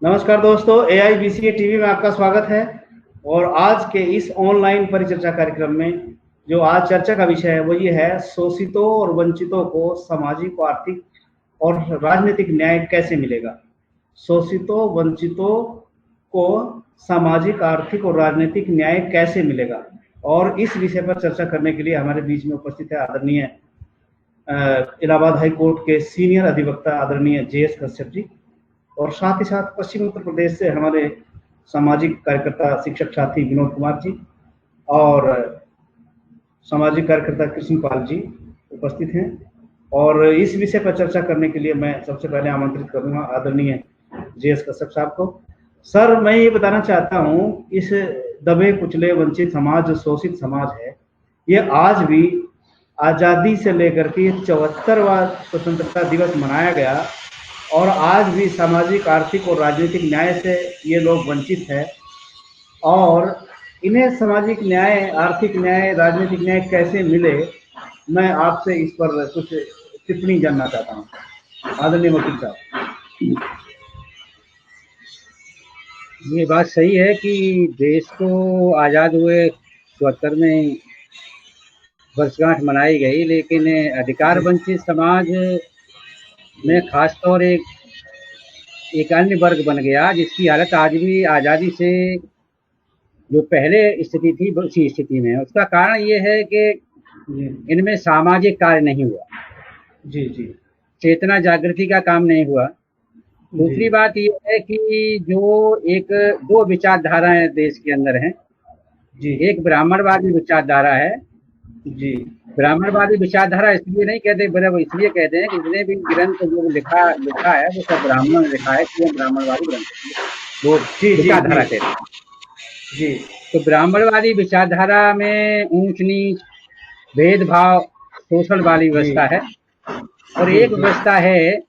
नमस्कार दोस्तों, AIBCA TV में आपका स्वागत है। और आज के इस ऑनलाइन परिचर्चा कार्यक्रम में जो आज चर्चा का विषय है वो ये है, शोषितों और वंचितों को सामाजिक, आर्थिक और राजनीतिक न्याय कैसे मिलेगा। शोषितों वंचितों को सामाजिक, आर्थिक और राजनीतिक न्याय कैसे मिलेगा। और इस विषय पर चर्चा करने के लिए हमारे बीच में उपस्थित है आदरणीय इलाहाबाद हाई कोर्ट के सीनियर अधिवक्ता आदरणीय JS कश्यप जी, और साथ ही साथ पश्चिम उत्तर प्रदेश से हमारे सामाजिक कार्यकर्ता शिक्षक साथी विनोद कुमार जी और सामाजिक कार्यकर्ता कृष्णपाल जी उपस्थित हैं। और इस विषय पर चर्चा करने के लिए मैं सबसे पहले आमंत्रित करूंगा आदरणीय JS कश्यप साहब को। सर, मैं ये बताना चाहता हूँ, इस दबे कुचले वंचित समाज, जो शोषित समाज है, ये आज भी आज़ादी से लेकर के 74वां स्वतंत्रता दिवस मनाया गया और आज भी सामाजिक, आर्थिक और राजनीतिक न्याय से ये लोग वंचित है। और इन्हें सामाजिक न्याय, आर्थिक न्याय, राजनीतिक न्याय कैसे मिले, मैं आपसे इस पर कुछ टिप्पणी जानना चाहता हूँ, आदरणीय वकील साहब। ये बात सही है कि देश को आज़ाद हुए 74 में वर्षगांठ मनाई गई, लेकिन अधिकार वंचित समाज में खासतौर एक अन्य वर्ग बन गया जिसकी हालत आज भी आज़ादी से जो पहले स्थिति थी उसी स्थिति में है। उसका कारण ये है कि इनमें सामाजिक कार्य नहीं हुआ, जी जी, चेतना जागृति का काम नहीं हुआ। दूसरी बात ये है कि जो दो विचारधाराएं देश के अंदर हैं। जी, एक ब्राह्मणवादी विचारधारा है। जी, ब्राह्मणवादी विचारधारा इसलिए नहीं कहते, बल्कि इसलिए कहते हैं कि जितने भी ग्रंथ जो लिखा है वो सब ब्राह्मणों ने लिखा है, इसलिए ब्राह्मणवादी ग्रंथ वो विचारधारा कहते हैं। जी, तो ब्राह्मणवादी विचारधारा में ऊंच नीच, भेदभाव, शोषण वाली व्यवस्था है। और एक व्यवस्था है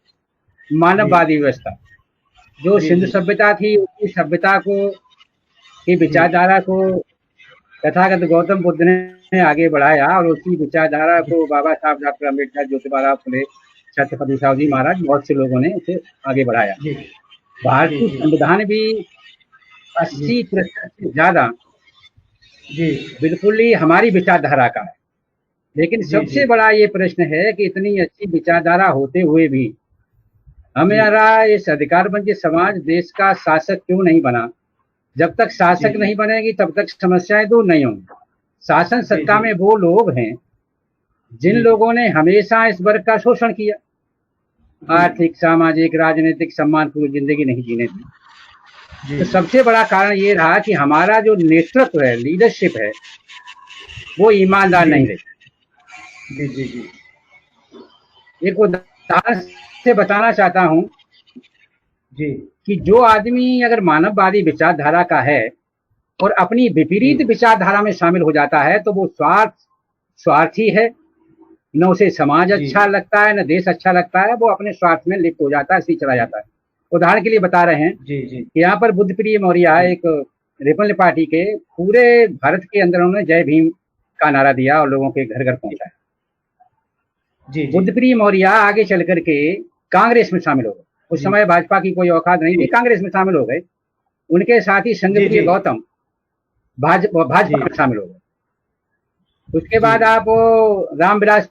मानववादी व्यवस्था, जो सिंधु सभ्यता थी उसी सभ्यता को की विचारधारा को तथागत गौतम बुद्ध ने आगे बढ़ाया और उसी विचारधारा को बाबा साहब डॉक्टर अम्बेडकर, ज्योतिबा फुले, छत्रपति शिवाजी महाराज, बहुत से लोगों ने इसे आगे बढ़ाया। भारतीय संविधान भी 80% से ज्यादा बिल्कुल ही हमारी विचारधारा का है। लेकिन सबसे बड़ा ये प्रश्न है कि इतनी अच्छी विचारधारा होते हुए भी हमारा इस अधिकार वंचित समाज देश का शासक क्यों नहीं बना। जब तक शासक नहीं बनेगी तब तक समस्याएं दूर नहीं होंगी। शासन सत्ता में वो लोग हैं जिन लोगों ने हमेशा इस वर्ग का शोषण किया, आर्थिक, सामाजिक, राजनीतिक सम्मानपूर्ण जिंदगी नहीं जीने दी। तो सबसे बड़ा कारण ये रहा कि हमारा जो नेतृत्व है, लीडरशिप है, वो ईमानदार नहीं रही। जी जी जी, एक उदाहरण से बताना चाहता हूं जी कि जो आदमी अगर मानववादी विचारधारा का है और अपनी विपरीत विचारधारा में शामिल हो जाता है तो वो स्वार्थी है। न उसे समाज अच्छा लगता है, न देश अच्छा लगता है, वो अपने स्वार्थ में लिप्त हो जाता है, ऐसे ही चला जाता है। उदाहरण के लिए बता रहे हैं कि यहाँ पर बुद्ध प्रिय मौर्य एक रिपब्लिक पार्टी के पूरे भारत के अंदर उन्होंने जय भीम का नारा दिया और लोगों के घर घर पहुंचाया। बुद्ध प्रिय मौर्य आगे चल करके कांग्रेस में शामिल हो गए। उस समय भाजपा की कोई औकात नहीं थी, कांग्रेस में शामिल हो गए। उनके साथ ही संघप्रिय गौतम भाजपा में शामिल हो गए। उसके बाद आप रामविलास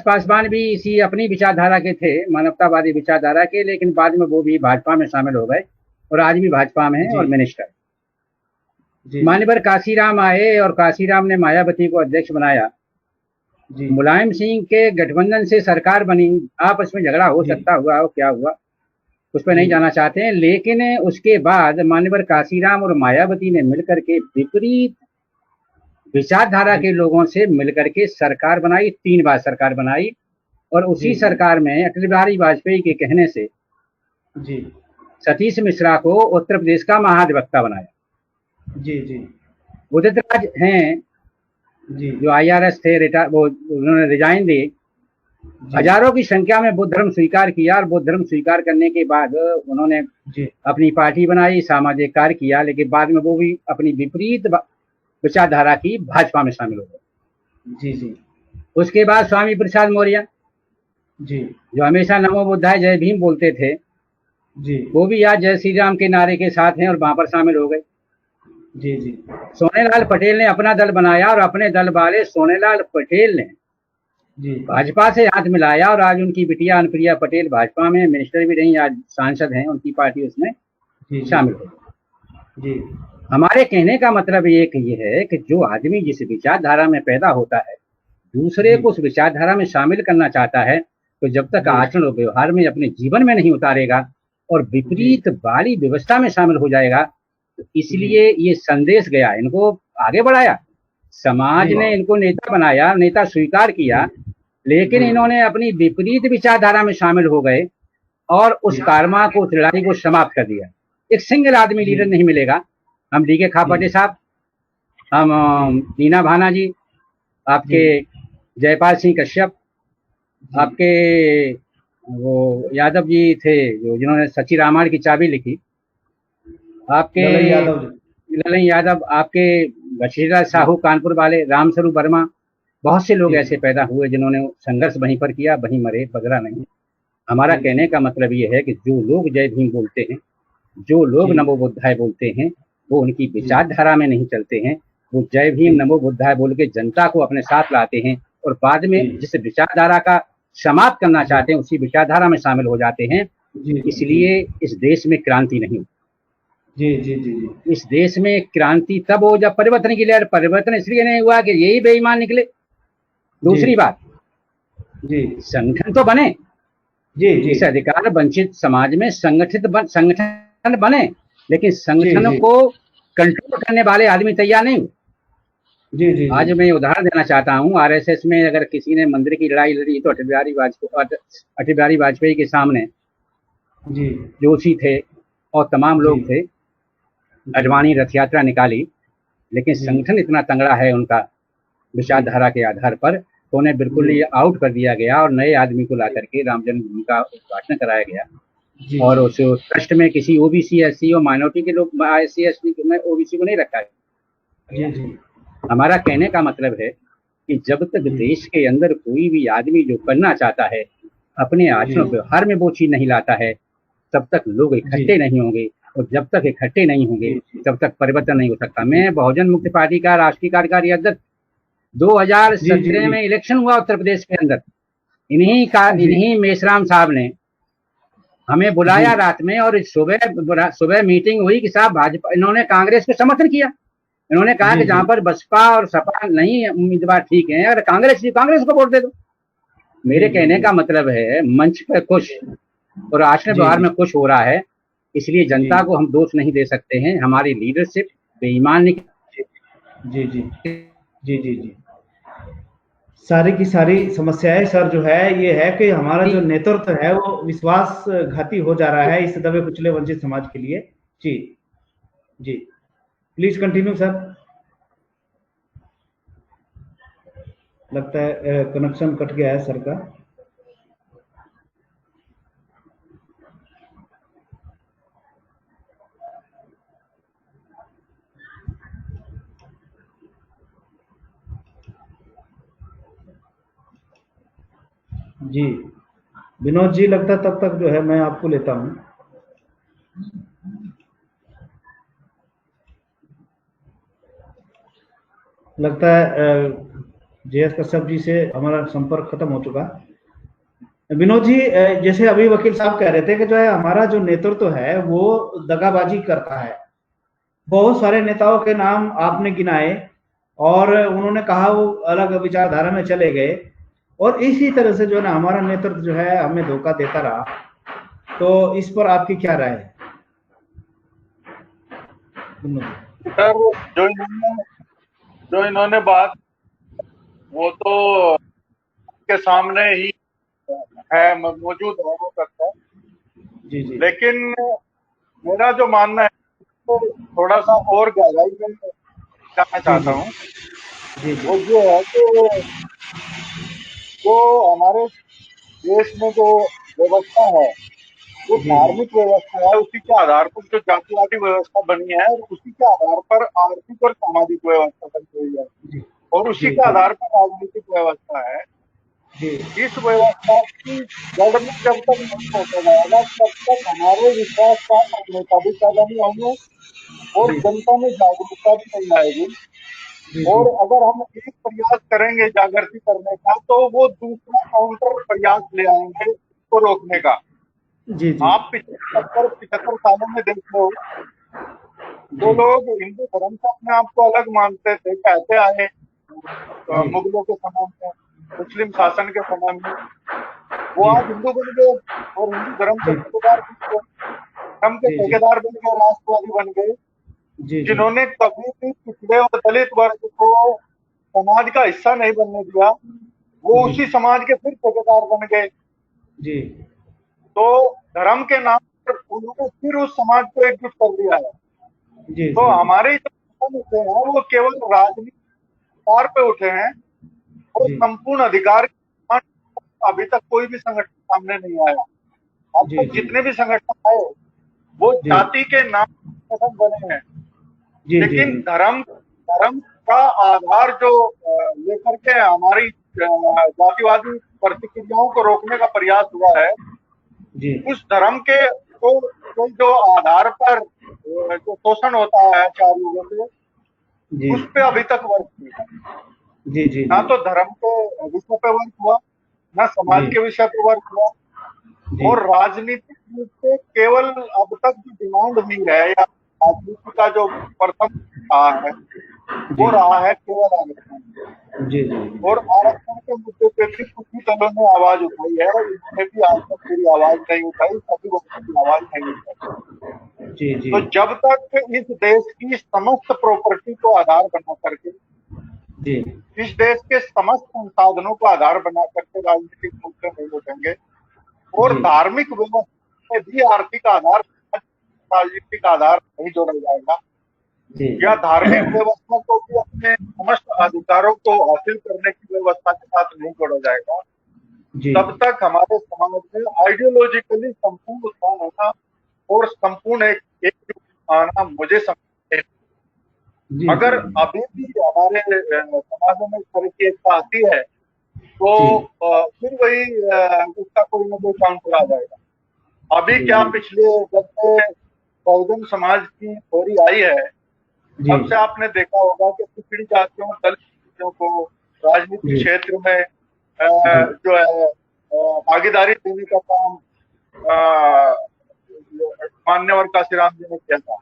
पासवान भी इसी अपनी विचारधारा के थे, मानवतावादी विचारधारा के, लेकिन बाद में वो भी भाजपा में शामिल हो गए और आज भी भाजपा में है और मिनिस्टर। मान्यवर काशीराम आए और काशीराम ने मायावती को अध्यक्ष बनाया। मुलायम सिंह के गठबंधन से सरकार बनी, आपस में झगड़ा हो सकता हुआ हो, क्या हुआ उस पर नहीं जाना चाहते हैं। लेकिन उसके बाद मान्यवर काशीराम और मायावती ने मिलकर के विपरीत विचारधारा के लोगों से मिलकर के सरकार बनाई, 3 बार सरकार बनाई। और उसी सरकार में अटल बिहारी वाजपेयी के कहने से सतीश मिश्रा को उत्तर प्रदेश का महाधिवक्ता बनाया। उदित राज हैं जो IRS थे, वो उन्होंने रिजाइन दी। हजारों की संख्या में बुद्ध धर्म स्वीकार किया और बुद्ध धर्म स्वीकार करने के बाद उन्होंने अपनी पार्टी बनाई, सामाजिक कार्य किया, लेकिन बाद में वो भी अपनी विपरीत विचारधारा की भाजपा में शामिल हो गए। उसके बाद स्वामी प्रसाद मौर्य जो हमेशा नमो बुद्धाय जय भीम बोलते थे, जी वो भी आज जय श्री राम के नारे के साथ हैं और वहां पर शामिल हो गए। जी जी सोनेलाल पटेल ने अपना दल बनाया और अपने दल वाले सोनेलाल पटेल ने जी भाजपा से हाथ मिलाया और आज उनकी बिटिया अनुप्रिया पटेल भाजपा में मिनिस्टर भी रही, आज सांसद हैं, उनकी पार्टी उसमें जी जी शामिल हो गई। जी हमारे कहने का मतलब एक ये है कि जो आदमी जिस विचारधारा में पैदा होता है, दूसरे जी को उस विचारधारा में शामिल करना चाहता है, तो जब तक जी आचरण और व्यवहार में अपने जीवन में नहीं उतारेगा और जी विपरीत वाली व्यवस्था में शामिल हो जाएगा, तो जी इसलिए ये संदेश गया, इनको आगे बढ़ाया, समाज जी ने इनको नेता बनाया, नेता स्वीकार किया, लेकिन जी इन्होंने अपनी विपरीत विचारधारा में शामिल हो गए और उस जी कार्मा को, उस लड़ाई को समाप्त कर दिया। एक सिंगल आदमी जी लीडर नहीं मिलेगा। हम डी के जी खापटे साहब, हम जी नीना भाना जी, जी आपके जयपाल सिंह कश्यप, जी आपके वो यादव जी थे जो जिन्होंने सच्ची रामायण की चाबी लिखी, आपके ललन यादव जी। ललन यादव, आपके बशीरलाल जी साहू कानपुर वाले, रामस्वरूप वर्मा, बहुत से लोग जी ऐसे पैदा हुए जिन्होंने संघर्ष वहीं पर किया, वहीं मरे, बगरा नहीं। हमारा जी कहने का मतलब ये है कि जो लोग जय भीम बोलते हैं, जो लोग जी नमो बुद्धाय बोलते हैं, वो उनकी जी विचारधारा में नहीं चलते हैं। वो जय भीम जी नमो बुद्धाय बोल के जनता को अपने साथ लाते हैं और बाद में जी जिस विचारधारा का समाप्त करना जी चाहते हैं उसी विचारधारा में शामिल हो जाते हैं। जी जी इसलिए इस देश में क्रांति नहीं होती। जी जी जी जी इस देश में क्रांति तब हो जब परिवर्तन की लहर, परिवर्तन इसलिए नहीं हुआ कि यही बेईमान निकले। जी दूसरी बात, जी संगठन तो बने, जी जी इस अधिकार वंचित समाज में संगठन बने, लेकिन जी संगठन जी को कंट्रोल करने वाले आदमी तैयार नहीं हुए। जी जी आज मैं उदाहरण देना चाहता हूँ, आरएसएस में अगर किसी ने मंदिर की लड़ाई लड़ी तो अटल बिहारी वाजपेयी के सामने जी जोशी थे और तमाम जी लोग थे, अडवाणी रथ यात्रा निकाली, लेकिन जी संगठन इतना तंगड़ा है उनका विचारधारा के आधार पर, तो उन्हें बिल्कुल जी ये आउट कर दिया गया और नए आदमी को ला करके राम जन्मभूमि का उद्घाटन कराया गया। जी और जी उस ट्रस्ट में किसी ओबीसी, एससी और माइनॉरिटी के लोग, एससी एसटी में ओबीसी को नहीं रखा जी गया। जी हमारा कहने का मतलब है कि जब तक जी देश के अंदर कोई भी आदमी जो करना चाहता है अपने जी आचरण व्यवहार में वो चीज नहीं लाता है, तब तक लोग जी इकट्ठे नहीं होंगे, और जब तक इकट्ठे नहीं होंगे जी तब तक परिवर्तन नहीं हो सकता। मैं बहुजन मुक्ति पार्टी का राष्ट्रीय कार्यकारी अध्यक्ष, 2017 जी में इलेक्शन हुआ उत्तर प्रदेश के अंदर, जी इन्हीं मेश्राम साहब ने हमें जी बुलाया रात में और सुबह सुबह मीटिंग हुई कि साहब भाजपा, इन्होंने कांग्रेस को समर्थन किया। इन्होंने कहा जी कि जी जहां पर बसपा और सपा नहीं उम्मीदवार ठीक है, अगर कांग्रेस को वोट दे दो। जी मेरे जी कहने का मतलब है मंच पर खुश और आचरण जी व्यवहार जी में खुश हो रहा है, इसलिए जी जनता को हम दोष नहीं दे सकते हैं। हमारी लीडरशिप बेईमान जी जी जी जी जी सारी की सारी समस्याएं सर जो है ये है कि हमारा जो नेतृत्व है वो विश्वासघाती हो जा रहा है इस दबे कुचले वंचित समाज के लिए। जी जी प्लीज कंटिन्यू सर। लगता है कनेक्शन कट गया है सर का। जी विनोद जी, लगता है तब तक जो है मैं आपको लेता हूँ। लगता है जे एस कश्यप जी से हमारा संपर्क खत्म हो चुका। विनोद जी, जैसे अभी वकील साहब कह रहे थे कि जो है हमारा जो नेतृत्व है वो दगाबाजी करता है। बहुत सारे नेताओं के नाम आपने गिनाए और उन्होंने कहा वो अलग विचारधारा में चले गए, और इसी तरह से जो है ना हमारा नेतृत्व जो है हमें धोखा देता रहा। तो इस पर आपकी क्या राय है? सर जो इन्होंने बात, वो तो के सामने ही है, मौजूद है, वो करता है। जी जी लेकिन मेरा जो मानना है तो थोड़ा सा और गहराई में जाना चाहता हूँ। जी जी वो ये है कि जो हमारे देश में जो व्यवस्था है, जो जी धार्मिक व्यवस्था है, उसी के आधार पर जो जातिवादी व्यवस्था बनी है, और उसी के आधार पर आर्थिक और सामाजिक व्यवस्था बनी हुई है, जी और उसी जी के आधार पर राजनीतिक व्यवस्था है। जी इस व्यवस्था की जड़ में जब तक नहीं पहुंचा जाएगा तब तक हमारे विकास का और नेता भी पैदा नहीं होंगे और जी जनता में जागरूकता भी नहीं आएगी। जी और अगर हम एक प्रयास करेंगे जागृति करने का तो वो दूसरा काउंटर प्रयास ले आएंगे इसको रोकने का। जी जी आप पिछले 75 सालों में देख लो, जो जी लोग हिंदू धर्म को अपने आप को अलग मानते थे, कहते आए जी मुगलों के समय में, मुस्लिम शासन के समय में, वो जी आज हिंदू बन गए और हिंदू धर्म के जी ठेकेदार बन गए, धर्म के जी जी ठेकेदार बन गए, राष्ट्रवादी बन गए, जी जी जिन्होंने कभी भी पिछड़े और दलित वर्ग को समाज का हिस्सा नहीं बनने दिया, वो जी उसी समाज के फिर ठेकेदार बन गए। जी तो धर्म के नाम पर उन्होंने फिर उस समाज को एकजुट कर दिया है। जी तो जी हमारे जो संगठन उठे हैं वो केवल राजनीतिक तौर पे उठे हैं और जी संपूर्ण अधिकार के अभी तक कोई भी संगठन सामने नहीं आया। अब जी तक जी जितने भी संगठन आए वो जी जाति के नाम पर संगठन बने हैं, जी जी लेकिन जी धर्म धर्म का आधार जो लेकर के हमारी जातिवादी प्रतिक्रियाओं को रोकने का प्रयास हुआ है, जी उस धर्म के तो जो आधार पर जो शोषण होता है 4 युगों से, जी उस पे अभी तक वर्क नहीं है। जी जी ना तो धर्म के विषय पे वर्क हुआ, ना समाज जी के विषय पे वर्क हुआ, जी और राजनीतिक रूप से केवल अब तक जो डिमांड हुई है या राजनीति का जो प्रथम रहा है वो रहा है केवल आरक्षण। जी जी और आरक्षण के मुद्दे पे भी कुछ ही दलों ने आवाज उठाई है, इन्होंने भी आज तक पूरी आवाज नहीं उठाई, सभी वर्गों की आवाज नहीं उठाई। जी जी तो जब तक इस देश की समस्त प्रॉपर्टी को आधार बना करके, जी इस देश के समस्त संसाधनों को आधार बना करके राजनीतिक मुद्दे नहीं उठेंगे और जी धार्मिक व्यवस्था में भी आर्थिक आधार, राजनीतिक आधार नहीं जोड़ा जाएगा, जी या धार्मिक व्यवस्था को भी अपने समस्त अधिकारों को हासिल करने की व्यवस्था के साथ नहीं जोड़ा जाएगा, जी तब तक हमारे समाज में आइडियोलॉजिकली संपूर्ण उत्थान होना और संपूर्ण एक आना मुझे समझ। जी अगर जी अभी भी हमारे समाजों में इस तरह की एकता आती है तो फिर वही उसका कोई ना कोई काउंटर आ जाएगा। अभी जी क्या जी पिछले जब से बहुजन समाज की थोड़ी आई है, जी तब से आपने देखा होगा कि पिछड़ी जातियों दलित जातियों को राजनीतिक जी क्षेत्र में जी जो है भागीदारी देने का काम अ, मान्यवर काशीराम जी ने किया था।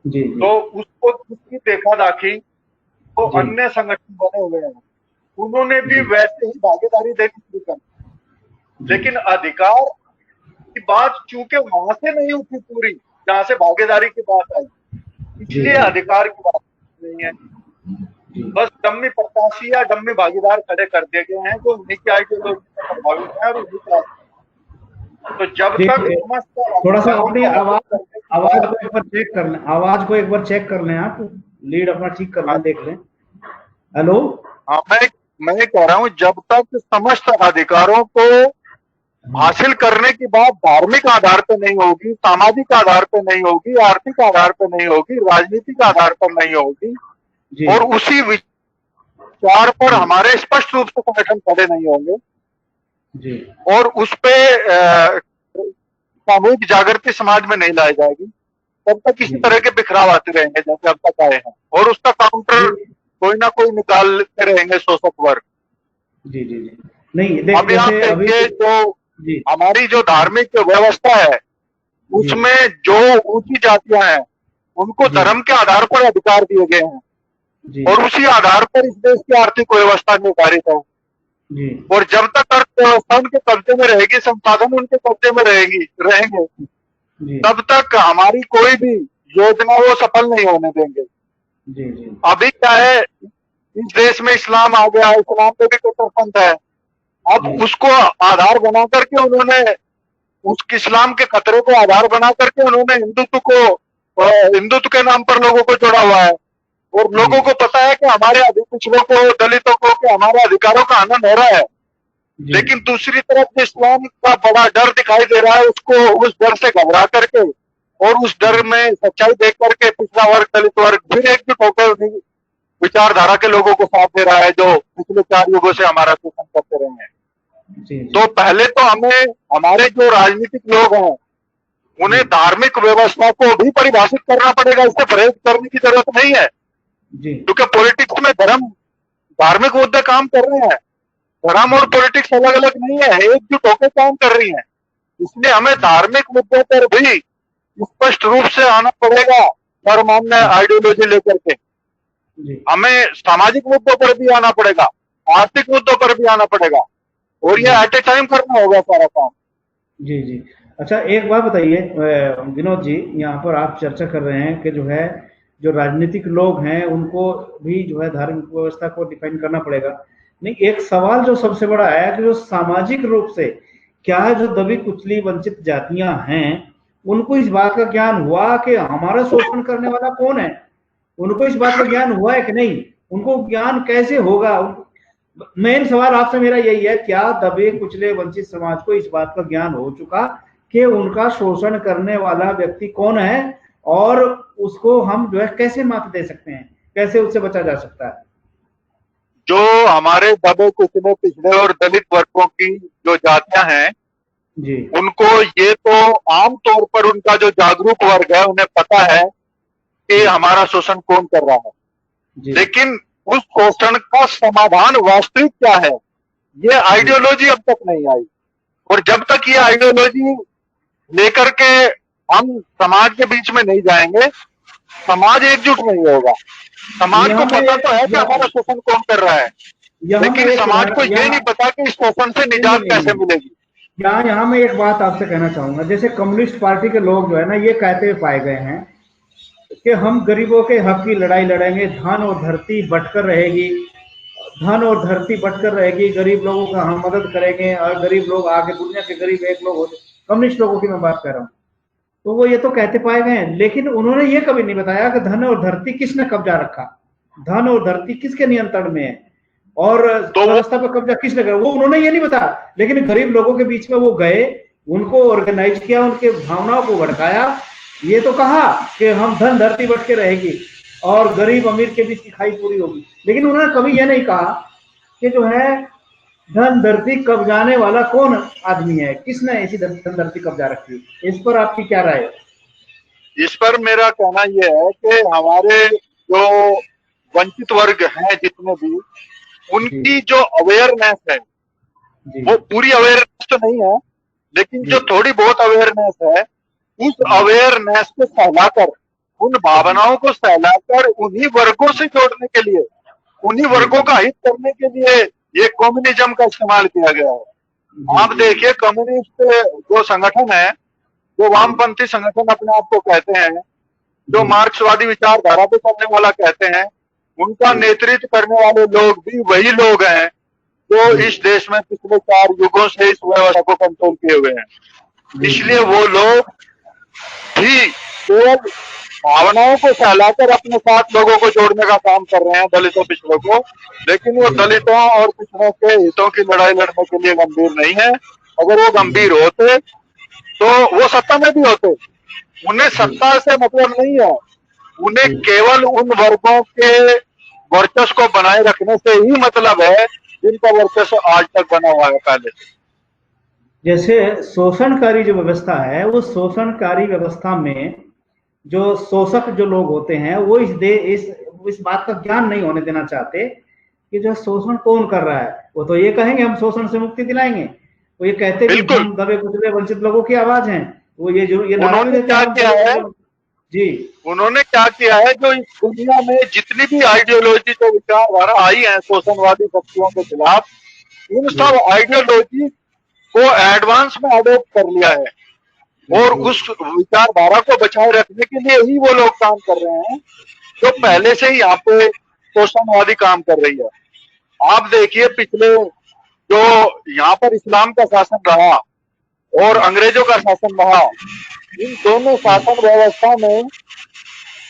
जी तो उसको उसकी देखा दाखी तो जी अन्य संगठन बने हुए हैं, उन्होंने भी जी वैसे ही भागीदारी देनी शुरू कर दी। जी लेकिन अधिकार की बात चूंकि वहां से नहीं उठी पूरी जहां से भागीदारी की बात आई, जी इसलिए अधिकार की बात नहीं है। जी बस डम्मी प्रत्याशी या डम्मी भागीदार खड़े कर दिए गए हैं जो उन्हीं की आइडियोलॉजी से प्रभावित है और उन्हीं का। तो जब तक देखिए समस्त थोड़ा सा अधिकारों अपनी को हासिल आवाज करने की आवाज बात, को एक बार चेक कर लें, आवाज को एक बार चेक कर लें, आप लीड अपना ठीक कर लें, देख लें। हेलो हाँ मैं कह रहा हूँ जब तक समस्त अधिकारों को हासिल करने की बात धार्मिक आधार पर नहीं होगी, सामाजिक आधार पर नहीं होगी, आर्थिक आधार पर नहीं होगी, राजनीतिक आधार पर नहीं होगी, जी और उसी विचार पर जी हमारे स्पष्ट रूप से संगठन खड़े नहीं होंगे जी और उस पे सामूहिक जागृति समाज में नहीं लाई जाएगी, तब तक इसी जी तरह के बिखराव आते रहेंगे जैसे अब तक आए हैं और उसका काउंटर जी कोई ना कोई निकालते रहेंगे शोषक वर्ग। जी जी जी नहीं देख अभी आप जैसे अभी देखिए जो जी हमारी जो धार्मिक व्यवस्था है जी उसमें जो ऊंची जातियां हैं उनको जी धर्म के आधार पर अधिकार दिए गए हैं जी और उसी आधार पर इस देश की आर्थिक व्यवस्था निर्धारित है। जी और जब तक अर्थव्यवस्था उनके कब्जे में रहेगी, संसाधन उनके कब्जे में रहेंगे, जी तब तक हमारी कोई भी योजना वो सफल नहीं होने देंगे। जी जी अभी क्या है, इस देश में इस्लाम आ गया, इस्लाम पे भी कट्टरपंथ है। अब जी उसको आधार बना करके उन्होंने उस इस्लाम के खतरे को आधार बना करके उन्होंने हिंदुत्व के नाम पर लोगों को जोड़ा हुआ है और लोगों को पता है कि हमारे पिछड़ों को, दलितों को, कि हमारे अधिकारों का हनन हो रहा है। जी लेकिन दूसरी तरफ जो इस्लाम का बड़ा डर दिखाई दे रहा है, उसको उस डर से घबरा करके और उस डर में सच्चाई देख करके पिछड़ा वर्ग, दलित वर्ग फिर एकजुट होकर विचारधारा के लोगों को साथ दे रहा है जो पिछले 4 युगों से हमारा शोषण करते रहे हैं। जी तो पहले तो हमें हमारे जो राजनीतिक लोग हैं उन्हें धार्मिक व्यवस्था को भी परिभाषित करना पड़ेगा, इससे परहेज करने की जरूरत नहीं है, जी क्योंकि पॉलिटिक्स में धर्म धार्मिक मुद्दे काम कर रहे हैं, धर्म और पॉलिटिक्स अलग अलग नहीं है, एकजुट होकर काम कर रही है। इसलिए हमें धार्मिक मुद्दों पर भी स्पष्ट रूप से आना पड़ेगा धर्मान्य आइडियोलॉजी लेकर के। जी हमें सामाजिक मुद्दों पर भी आना पड़ेगा, आर्थिक मुद्दों पर भी आना पड़ेगा, और ये एट ए टाइम करना होगा सारा काम। जी जी। अच्छा, एक बात बताइए विनोद जी, यहाँ पर आप चर्चा कर रहे हैं कि जो है जो राजनीतिक लोग हैं उनको भी जो है धार्मिक व्यवस्था को डिफाइन करना पड़ेगा। नहीं, एक सवाल जो सबसे बड़ा है कि जो सामाजिक रूप से क्या है, जो दबी कुचली वंचित जातियां हैं उनको इस बात का ज्ञान हुआ कि हमारा शोषण करने वाला कौन है? उनको इस बात का ज्ञान हुआ है कि नहीं? उनको ज्ञान कैसे होगा? मेन सवाल आपसे मेरा यही है, क्या दबे कुचले वंचित समाज को इस बात का ज्ञान हो चुका कि उनका शोषण करने वाला व्यक्ति कौन है और उसको हम जो है कैसे मात दे सकते हैं, कैसे उससे बचा जा सकता है? जो हमारे दबे कुचले पिछड़े और दलित वर्गों की जो जातियां हैं जी उनको ये तो आम तौर पर उनका जो जागरूक वर्ग है उन्हें पता है कि हमारा शोषण कौन कर रहा है, जी लेकिन उस शोषण का समाधान वास्तविक क्या है ये आइडियोलॉजी अब तक नहीं आई। और जब तक ये आइडियोलॉजी लेकर के हम समाज के बीच में नहीं जाएंगे, समाज एकजुट नहीं होगा। समाज को पता तो है कि हमारा शोषण कौन कर रहा है, लेकिन समाज को ये नहीं पता कि इस शोषण से निजात कैसे मिलेगी। यहाँ मैं एक बात आपसे कहना चाहूंगा, जैसे कम्युनिस्ट पार्टी के लोग जो है ना ये कहते हुए पाए गए हैं कि हम गरीबों के हक की लड़ाई लड़ेंगे, धन और धरती बंटकर रहेगी, धन और धरती बंटकर रहेगी, गरीब लोगों का हम मदद करेंगे और गरीब लोग आगे, दुनिया के गरीब एक लोग होते, कम्युनिस्ट लोगों की मैं बात कर रहा हूँ। तो वो ये तो कहते पाए गए हैं, लेकिन उन्होंने ये कभी नहीं बताया कि धन और धरती किसने कब्जा रखा, धन और धरती किसके नियंत्रण में है और व्यवस्था पर कब्जा किसने करा, वो उन्होंने ये नहीं बताया। लेकिन गरीब लोगों के बीच में वो गए, उनको ऑर्गेनाइज किया, उनके भावनाओं को भड़काया, ये तो कहा कि हम धन धरती बट के रहेगी और गरीब अमीर के बीच की खाई पूरी होगी, लेकिन उन्होंने कभी यह नहीं कहा कि जो है धन धरती कब्जाने वाला कौन आदमी है, किसने ऐसी धन धरती कब्जा रखी। इस पर आपकी क्या राय है? इस पर मेरा कहना यह है कि हमारे जो वंचित वर्ग हैं जितने भी, उनकी जो अवेयरनेस है वो पूरी अवेयरनेस तो नहीं है, लेकिन जो थोड़ी बहुत अवेयरनेस है उस अवेयरनेस को सहलाकर, उन भावनाओं को सहलाकर उन्हीं वर्गों से जोड़ने के लिए, उन्हीं वर्गों का हित करने के लिए ये कम्युनिज्म का इस्तेमाल किया गया है। आप देखिए कम्युनिस्ट जो संगठन है, जो वामपंथी संगठन अपने आप को कहते हैं, जो मार्क्सवादी विचारधारा पे चलने वाला कहते हैं, उनका नेतृत्व करने वाले लोग भी वही लोग हैं जो इस देश में पिछले 4 युगों से इस व्यवस्था को कंट्रोल किए हुए हैं। इसलिए वो लोग भी केवल भावनाओं को सहलाकर अपने साथ लोगों को जोड़ने का काम कर रहे हैं, दलितों पिछड़ों को, लेकिन वो दलितों और पिछड़ों के हितों की लड़ाई लड़ने के लिए गंभीर नहीं है। अगर वो गंभीर होते तो वो सत्ता में भी होते। उन्हें सत्ता से मतलब नहीं है, उन्हें केवल उन वर्गों के वर्चस्व को बनाए रखने से ही मतलब है जिनका वर्चस्व आज तक बना हुआ है पहले से। जैसे शोषणकारी जो व्यवस्था है, वो शोषणकारी व्यवस्था में जो शोषक जो लोग होते हैं वो इस बात का ज्ञान नहीं होने देना चाहते कि जो शोषण कौन कर रहा है। वो तो ये कहेंगे हम शोषण से मुक्ति दिलाएंगे, वो ये कहते हैं कि हम दबे कुचले वंचित लोगों की आवाज हैं। वो ये उन्होंने क्या किया है जी, उन्होंने क्या किया है, जो इस दुनिया में जितनी भी आइडियोलॉजी जो विचारधारा आई है शोषणवादी शक्तियों के खिलाफ, इन सब आइडियोलॉजी को एडवांस में अडॉप्ट कर लिया है और उस विचारधारा को बचाए रखने के लिए ही वो लोग काम कर रहे हैं जो पहले से ही यहाँ पे शोषणवादी काम कर रही है। आप देखिए पिछले जो यहाँ पर इस्लाम का शासन रहा और अंग्रेजों का शासन रहा, इन दोनों शासन व्यवस्था में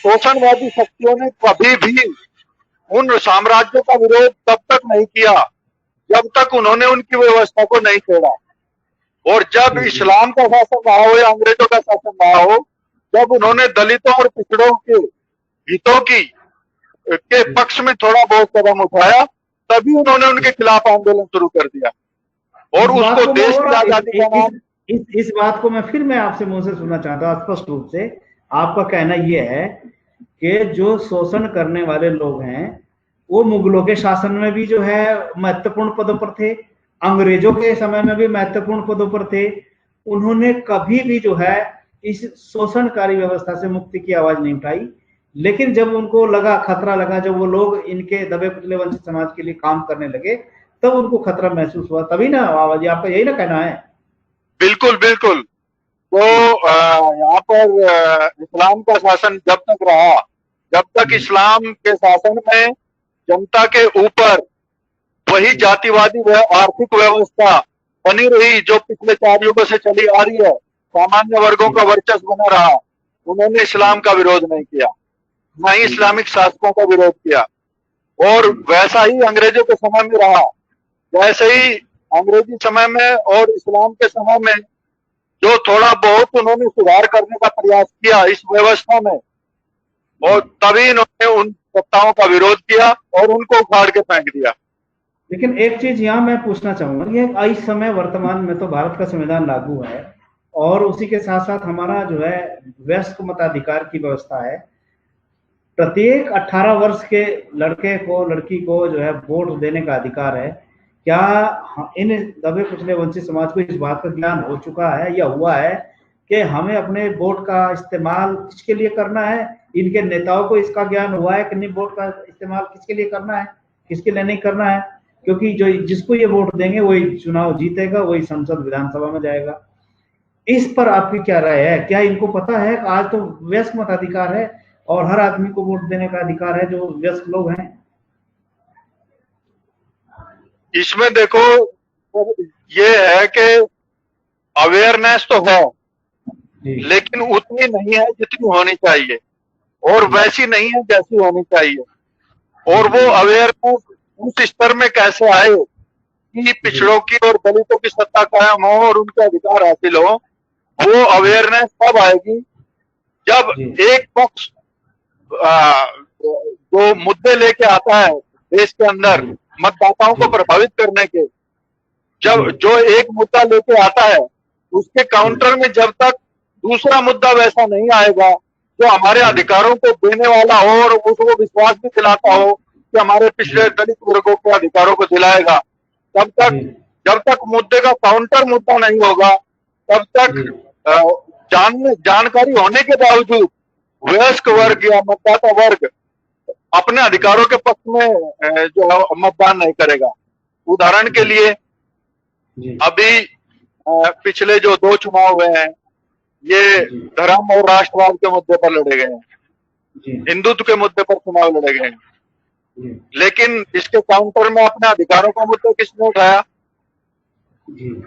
शोषणवादी शक्तियों ने कभी भी उन साम्राज्यों का विरोध तब तक नहीं किया जब तक उन्होंने उनकी व्यवस्था को नहीं छेड़ा। और जब इस्लाम का शासन रहा हो या अंग्रेजों का शासन रहा हो, जब उन्होंने दलितों और पिछड़ों के हितों के पक्ष में थोड़ा बहुत कदम उठाया, तभी उन्होंने उनके खिलाफ आंदोलन शुरू कर दिया। और इस बात उसको को देश की आजादी का नाम। इस बात को मैं आपसे मुंह से सुनना चाहता हूँ स्पष्ट रूप से। आपका कहना यह है कि जो शोषण करने वाले लोग हैं वो मुगलों के शासन में भी जो है महत्वपूर्ण पदों पर थे, अंग्रेजों के समय में भी महत्वपूर्ण पदों पर थे। उन्होंने कभी भी जो है इस शोषणकारी व्यवस्था से मुक्ति की आवाज नहीं उठाई। लेकिन जब उनको लगा, खतरा लगा, जब वो लोग इनके दबे कुचले वंचित समाज के लिए काम करने लगे, तब उनको खतरा महसूस हुआ, तभी ना आवाज। आपका यही ना कहना है? बिल्कुल बिल्कुल। तो यहाँ पर इस्लाम का शासन जब तक रहा, जब तक इस्लाम के शासन में जनता के ऊपर वही जातिवादी व आर्थिक व्यवस्था बनी रही जो पिछले 4 युगों से चली आ रही है, सामान्य वर्गों का वर्चस्व बना रहा, उन्होंने इस्लाम का विरोध नहीं किया, न ही इस्लामिक शासकों का विरोध किया। और वैसा ही अंग्रेजों के समय में रहा। जैसे ही अंग्रेजी समय में और इस्लाम के समय में जो थोड़ा बहुत उन्होंने सुधार करने का प्रयास किया इस व्यवस्था में, और तभी इन्होंने उन सत्ताओं का विरोध किया और उनको उखाड़ के फेंक दिया। लेकिन एक चीज यहाँ मैं पूछना चाहूंगा, ये इस समय वर्तमान में तो भारत का संविधान लागू है और उसी के साथ साथ हमारा जो है वयस्क मताधिकार की व्यवस्था है। प्रत्येक 18 वर्ष के लड़के को, लड़की को जो है वोट देने का अधिकार है। क्या इन दबे कुचले वंचित समाज को इस बात का ज्ञान हो चुका है या हुआ है कि हमें अपने वोट का इस्तेमाल किसके लिए करना है? इनके नेताओं को इसका ज्ञान हुआ है कि नहीं, वोट का इस्तेमाल किसके लिए करना है, किसके लिए नहीं करना है? क्योंकि जो जिसको ये वोट देंगे वही चुनाव जीतेगा, वही संसद विधानसभा में जाएगा। इस पर आपकी क्या राय है? क्या इनको पता है कि आज तो वयस्क मताधिकार है और हर आदमी को वोट देने का अधिकार है जो वयस्क लोग हैं? इसमें देखो, ये है कि अवेयरनेस तो है लेकिन उतनी नहीं है जितनी होनी चाहिए, और वैसी नहीं है जैसी होनी चाहिए। और वो अवेयरनेस उस स्तर में कैसे आए कि पिछड़ों की और दलितों की सत्ता कायम हो और उनके अधिकार हासिल हो, वो अवेयरनेस तब आएगी जब एक पक्ष जो मुद्दे लेके आता है देश के अंदर मतदाताओं को प्रभावित करने के, जब जो एक मुद्दा लेके आता है उसके काउंटर में जब तक दूसरा मुद्दा वैसा नहीं आएगा जो हमारे अधिकारों को देने वाला हो और उसको विश्वास भी दिलाता हो कि हमारे पिछड़े दलित वर्गों के अधिकारों को दिलाएगा, तब तक, जब तक मुद्दे का काउंटर मुद्दा नहीं होगा, तब तक जानकारी होने के बावजूद वयस्क वर्ग या मतदाता वर्ग अपने अधिकारों के पक्ष में जो मतदान नहीं करेगा। उदाहरण के लिए अभी पिछले जो 2 चुनाव हुए हैं ये धर्म और राष्ट्रवाद के मुद्दे पर लड़े गए हैं, हिंदुत्व के मुद्दे पर चुनाव लड़े गए हैं, लेकिन इसके काउंटर में अपने अधिकारों का मुद्दा किसने उठाया?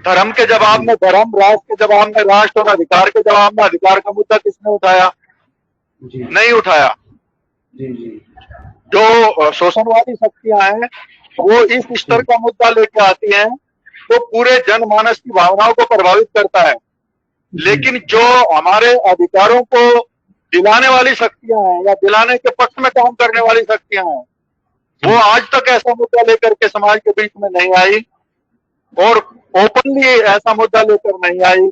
धर्म के जवाब में धर्म, राष्ट्र के जवाब में राष्ट्र और अधिकार के जवाब में अधिकार का मुद्दा किसने उठाया? नहीं उठाया। जो शोषणवादी शक्तियां हैं वो इस स्तर का मुद्दा लेके आती हैं तो पूरे जनमानस की भावनाओं को प्रभावित करता है, लेकिन जो हमारे अधिकारों को दिलाने वाली शक्तियां हैं या दिलाने के पक्ष में काम करने वाली शक्तियां हैं, वो आज तक ऐसा मुद्दा लेकर के समाज के बीच में नहीं आई और ओपनली ऐसा मुद्दा लेकर नहीं आई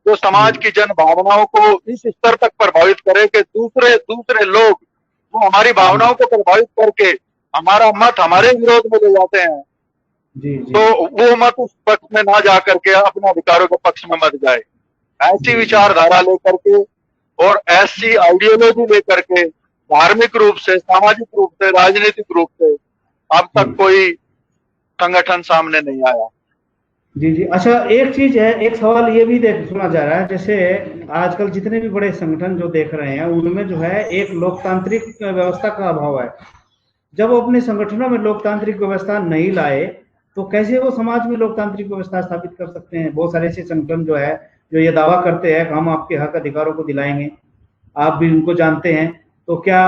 जो समाज की जन भावनाओं को इस स्तर तक प्रभावित करे कि दूसरे लोग वो हमारी भावनाओं को प्रभावित करके हमारा मत हमारे विरोध में ले जाते हैं। तो वो मत उस पक्ष में ना जा करके अपने अधिकारों के पक्ष में मत जाए। ऐसी विचारधारा लेकर के और ऐसी आइडियोलॉजी लेकर के धार्मिक रूप से, सामाजिक रूप से, राजनीतिक रूप से अब तक कोई संगठन सामने नहीं आया। जी। अच्छा, एक चीज है, एक सवाल ये भी सुना जा रहा है, जैसे आजकल जितने भी बड़े संगठन जो देख रहे हैं उनमें जो है एक लोकतांत्रिक व्यवस्था का अभाव है। जब वो अपने संगठनों में लोकतांत्रिक व्यवस्था नहीं लाए तो कैसे वो समाज में लोकतांत्रिक व्यवस्था स्थापित कर सकते हैं? बहुत सारे ऐसे संगठन जो है जो ये दावा करते हैं कि हम आपके हक अधिकारों को दिलाएंगे, आप भी उनको जानते हैं, तो क्या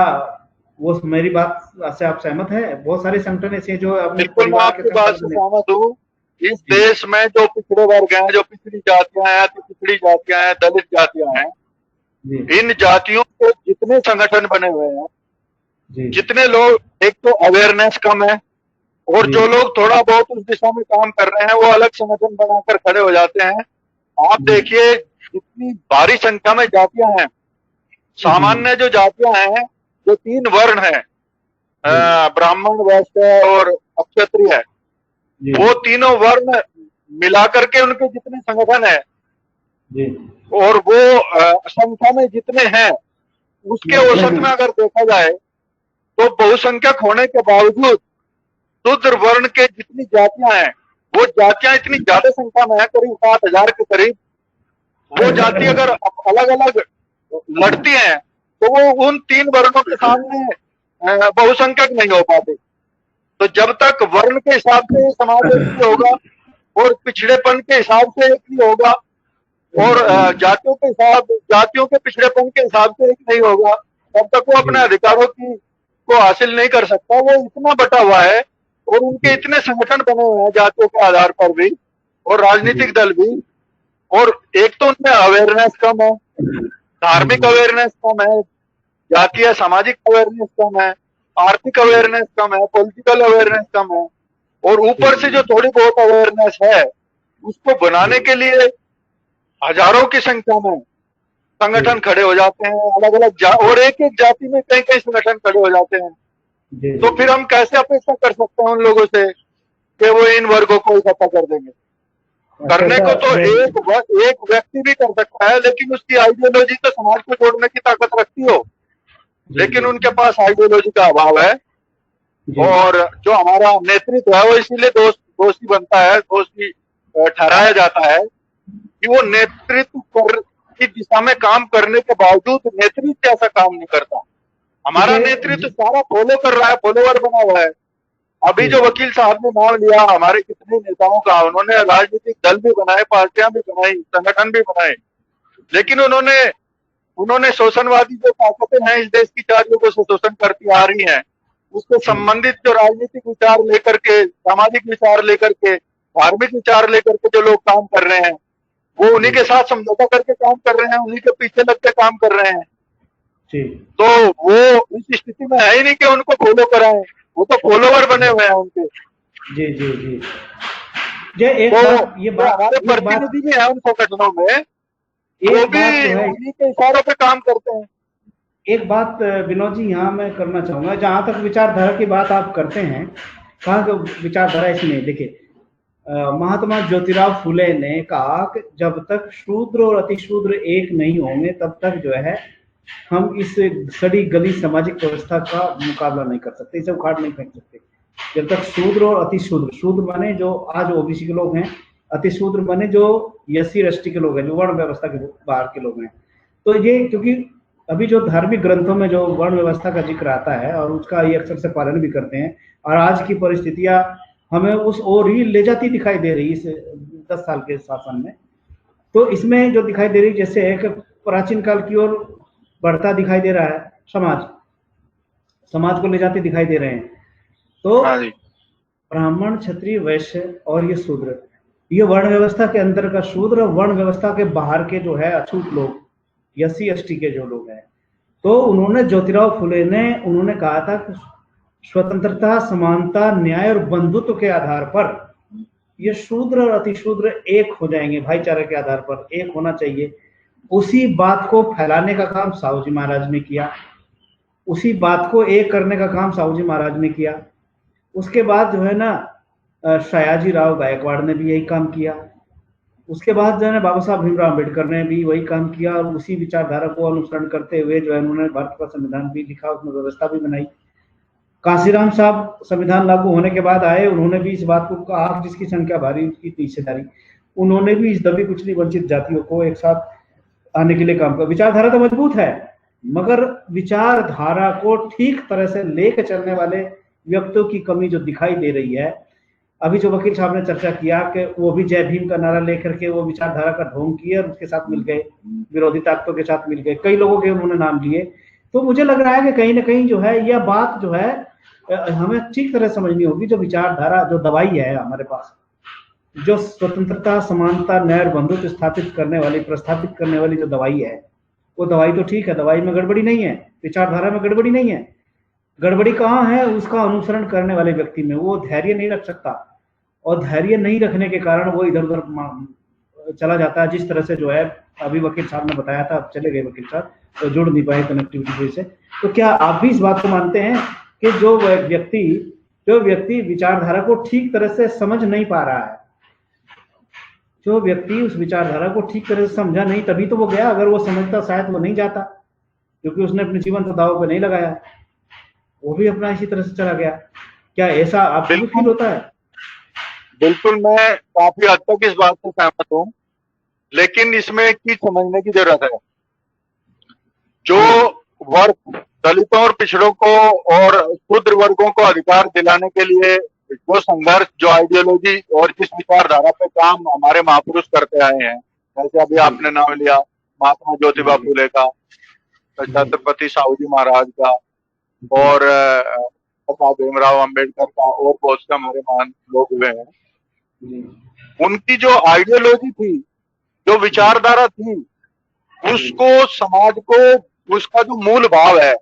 वो मेरी बात से आप सहमत है? बहुत सारे संगठन ऐसे जो अपने परिवार के बात से सहमत हूँ। इस देश में जो पिछड़े वर्ग हैं, जो पिछड़ी जातियां हैं, तो पिछड़ी जातियां हैं, दलित जातियां हैं, इन जातियों के जितने संगठन बने हुए हैं, जितने लोग, एक तो अवेयरनेस कम है और जो लोग थोड़ा बहुत उस दिशा में काम कर रहे हैं वो अलग संगठन बनाकर खड़े हो जाते हैं। आप देखिए इतनी भारी संख्या में जातियां हैं। सामान्य जो जातियां हैं, जो 3 वर्ण हैं, ब्राह्मण, वैश्य और क्षत्रिय है, वो तीनों वर्ण मिलाकर के उनके जितने संगठन है और वो संख्या में जितने हैं, उसके औसत में अगर देखा जाए तो बहुसंख्यक होने के बावजूद शूद्र वर्ण के जितनी जातियां हैं, वो जातियां इतनी ज्यादा संख्या में है, करीब 7,000 के करीब। वो जाति अगर अलग अलग लड़ती हैं तो वो उन 3 वर्णों के सामने बहुसंख्यक नहीं हो पाते। तो जब तक वर्ण के हिसाब से समाज एक नहीं होगा और पिछड़ेपन के हिसाब से एक नहीं होगा और जातियों के पिछड़ेपन के हिसाब से एक नहीं होगा, तब तक वो अपने अधिकारों को हासिल नहीं कर सकता। वो इतना बटा हुआ है और उनके इतने संगठन बने हुए हैं जातियों के आधार पर भी और राजनीतिक दल भी। और एक तो उनमें अवेयरनेस कम है, धार्मिक अवेयरनेस कम है, जातीय सामाजिक अवेयरनेस कम है, आर्थिक अवेयरनेस कम है, पॉलिटिकल अवेयरनेस कम है। और ऊपर से जो थोड़ी बहुत अवेयरनेस है उसको बनाने के लिए हजारों की संख्या में संगठन खड़े हो जाते हैं, अलग अलग और एक एक जाति में कई कई संगठन खड़े हो जाते हैं। तो फिर हम कैसे अपेक्षा कर सकते हैं उन लोगों से कि वो इन वर्गों को इकट्ठा कर देंगे? करने को तो एक व्यक्ति भी कर सकता है, लेकिन उसकी आइडियोलॉजी तो समाज को जोड़ने की ताकत रखती हो, लेकिन उनके पास आइडियोलॉजी का अभाव है। और जो हमारा नेतृत्व है वो इसीलिए दोषी बनता है, दोषी ठहराया जाता है कि वो नेतृत्व की दिशा में काम करने के बावजूद नेतृत्व ऐसा काम नहीं करता। हमारा नेतृत्व सारा फॉलो कर रहा है, फॉलोवर बना हुआ है। अभी जो वकील साहब ने नाम लिया हमारे कितने नेताओं का, उन्होंने राजनीतिक दल भी बनाए, पार्टियां भी बनाई, संगठन भी बनाए, लेकिन उन्होंने शोषणवादी जो ताकतें हैं इस देश की 4 लोगों से शोषण करती आ रही हैं, उससे संबंधित जो राजनीतिक विचार लेकर के, सामाजिक विचार लेकर के, धार्मिक विचार लेकर के जो लोग काम कर रहे हैं, वो उन्हीं के साथ समझौता करके काम कर रहे हैं, उन्हीं के पीछे लग के काम कर रहे हैं। तो वो इस स्थिति में है ही नहीं कि उनको फॉलो कराएं, वो तो फॉलोवर बने हुए हैं उनके। जी ये बात हमारे प्रतिनिधि भी है उन संगठनों में, वो भी उन्हीं के इशारों पे काम करते हैं। एक बात विनोद जी यहाँ मैं करना चाहूंगा, जहां तक विचारधारा की बात आप करते हैं, कहाँ का विचारधारा इसमें देखिए, महात्मा ज्योतिराव फुले ने कहा कि जब तक शूद्र और अतिशूद्र एक नहीं होंगे तब तक जो है हम इस सड़ी गली सामाजिक व्यवस्था का मुकाबला नहीं कर सकते, इसे उखाड़ नहीं फेंक सकते। जब तक शूद्र और अतिशूद्र, शूद्र माने जो आज ओबीसी के लोग हैं, अतिशूद्र माने जो एससी एसटी के लोग हैं, जो वर्ण व्यवस्था के बाहर के लोग हैं। तो ये क्योंकि अभी जो धार्मिक ग्रंथों में जो वर्ण व्यवस्था का जिक्र आता है और उसका ये अक्सर से पालन भी करते हैं, और आज की परिस्थितियां हमें उस ओर ही ले जाती दिखाई दे रही इस 10 साल के शासन में। तो इसमें जो दिखाई दे रही, जैसे एक प्राचीन काल की ओर बढ़ता दिखाई दे रहा है, समाज को ले जाते दिखाई दे रहे हैं। तो ब्राह्मण, क्षत्रिय, वैश्य और ये शूद्र, ये वर्ण व्यवस्था के अंदर का शूद्र, वर्ण व्यवस्था के बाहर के जो है अछूत लोग, एससी एसटी के जो लोग हैं, तो उन्होंने ज्योतिराव फुले ने उन्होंने कहा था कि स्वतंत्रता, समानता, न्याय और बंधुत्व के आधार पर ये शूद्र और अतिशूद्र एक हो जाएंगे, भाईचारे के आधार पर एक होना चाहिए। उसी बात को फैलाने का काम साहू जी महाराज ने किया, उसी बात को एक करने का काम साहू जी महाराज ने किया। उसके बाद जो है ना सयाजी राव गायकवाड़ ने भी यही काम किया। उसके बाद जो है ना बाबा साहब भीमराव अम्बेडकर ने भी वही काम किया, और उसी विचारधारा को अनुसरण करते हुए जो है उन्होंने भारत का संविधान भी लिखा, उसमें व्यवस्था भी बनाई। काशीराम साहब संविधान लागू होने के बाद आए, उन्होंने भी इस बात को कहा, जिसकी संख्या भारी उसकी हिस्सेदारी, उन्होंने भी इस दबी कुचली वंचित जातियों को एक साथ आने के लिए काम किया। विचारधारा तो मजबूत है, मगर विचारधारा को ठीक तरह से लेकर चलने वाले व्यक्तियों की कमी जो दिखाई दे रही है। अभी जो वकील साहब ने चर्चा किया कि वो भी जय भीम का नारा लेकर के वो विचारधारा का ढोंग किए और उसके साथ मिल गए, विरोधी ताकतों के साथ मिल गए, कई लोगों के उन्होंने नाम लिए। तो मुझे लग रहा है कि कहीं ना कहीं जो है यह बात जो है हमें ठीक तरह समझनी होगी। जो विचारधारा, जो दवाई है हमारे पास, जो स्वतंत्रता, समानता, न्याय और बंधुत्व स्थापित करने वाली, प्रस्थापित करने वाली जो दवाई है, वो दवाई तो ठीक है, दवाई में गड़बड़ी नहीं है, विचारधारा में गड़बड़ी नहीं है, गड़बड़ी कहाँ है, उसका अनुसरण करने वाले व्यक्ति में। वो धैर्य नहीं रख सकता और धैर्य नहीं रखने के कारण वो इधर उधर चला जाता है। जिस तरह से जो है अभी वकील साहब ने बताया था, अब चले गए वकील साहब, तो जुड़ नहीं पाए कनेक्टिविटी की वजह से। तो क्या आप भी इस बात को मानते हैं कि जो व्यक्ति विचारधारा को ठीक तरह से समझ नहीं पा रहा है, जो व्यक्ति उस विचारधारा को ठीक तरह से समझा नहीं, तभी तो वो गया। अगर वो समझता शायद वो नहीं जाता, क्योंकि उसने अपने जीवन को दांव पे नहीं लगाया, वो भी अपना इसी तरह से चला गया। क्या ऐसा आपको भी फील होता है? बिल्कुल, मैं काफी हद तक इस बात से सहमत हूँ, लेकिन इसमें एक चीज समझने की जरूरत है। जो वर्ग दलितों और पिछड़ों को और शूद्र वर्गों को अधिकार दिलाने के लिए जो संघर्ष, जो आइडियोलॉजी और जिस विचारधारा पे काम हमारे महापुरुष करते आए हैं, जैसे अभी आपने नाम लिया महात्मा ज्योतिबा फूले का, छत्रपति साहू जी महाराज का, और भीमराव अम्बेडकर का, और बहुत से हमारे महान लोग हुए हैं। उनकी जो आइडियोलॉजी थी, जो विचारधारा थी, उसको समाज को, उसका जो मूल भाव है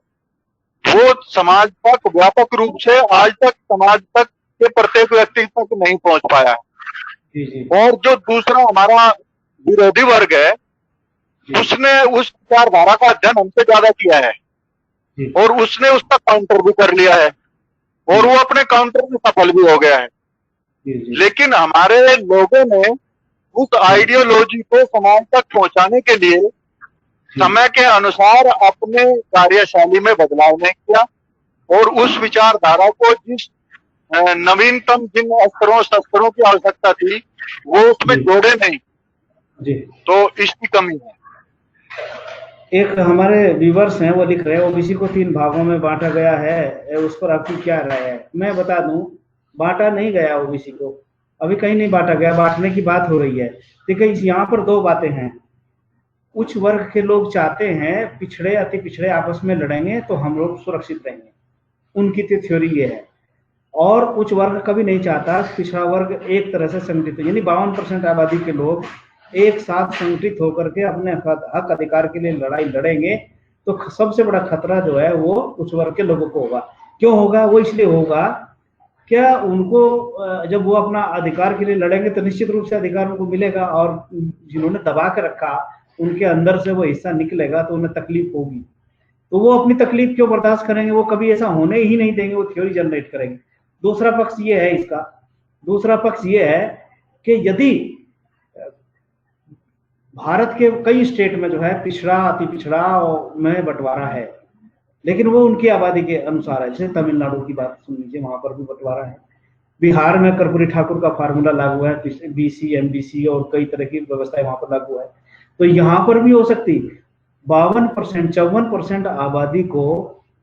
वो समाज तक व्यापक रूप से आज तक समाज तक के प्रत्येक व्यक्ति तक नहीं पहुंच पाया है। और जो दूसरा हमारा विरोधी वर्ग है, उसने उस विचारधारा का अध्ययन हमसे ज्यादा किया है और उसने उसका काउंटर भी कर लिया है और वो अपने काउंटर में सफल भी हो गया है। लेकिन हमारे लोगों ने उस आइडियोलॉजी को समाज तक पहुंचाने के लिए समय के अनुसार अपने कार्यशैली में बदलाव नहीं किया और उस विचारधारा को जिस नवीनतम जिन अस्त्रों शस्त्रों की आवश्यकता थी वो उसमें जोड़े नहीं जी। तो इसकी कमी है। एक हमारे व्यूवर्स हैं, वो लिख रहे हैं ओबीसी को 3 भागों में बांटा गया है, उस पर आपकी क्या राय है? मैं बता दूं, बांटा नहीं गया ओबीसी को, अभी कहीं नहीं बांटा गया, बांटने की बात हो रही है। देखिए यहाँ पर 2 बातें हैं। उच्च वर्ग के लोग चाहते हैं पिछड़े अति पिछड़े आपस में लड़ेंगे तो हम लोग सुरक्षित रहेंगे, उनकी तो थ्योरी ये है। और उच्च वर्ग कभी नहीं चाहता पिछड़ा वर्ग एक तरह से संगठित, यानी 52% आबादी के लोग एक साथ संगठित होकर के अपने हक अधिकार के लिए लड़ाई लड़ेंगे तो सबसे बड़ा खतरा जो है वो उच्च वर्ग के लोगों को होगा। क्यों होगा? वो इसलिए होगा, क्या उनको जब वो अपना अधिकार के लिए लड़ेंगे तो निश्चित रूप से अधिकार उनको मिलेगा, और जिन्होंने दबा के रखा उनके अंदर से वो हिस्सा निकलेगा तो उन्हें तकलीफ होगी। तो वो अपनी तकलीफ क्यों बर्दाश्त करेंगे? वो कभी ऐसा होने ही नहीं देंगे, वो थ्योरी जनरेट करेंगे। दूसरा पक्ष ये है इसका, दूसरा पक्ष ये है कि यदि भारत के कई स्टेट में जो है पिछड़ा अति पिछड़ा में बंटवारा है, लेकिन वो उनकी आबादी के अनुसार है। जैसे तमिलनाडु की बात सुन लीजिए, वहां पर भी बंटवारा है। बिहार में कर्पूरी ठाकुर का फार्मूला लागू है, बीसी एमबीसी और कई तरह की व्यवस्थाएं वहां पर लागू है। तो यहाँ पर भी हो सकती 52% 54% आबादी को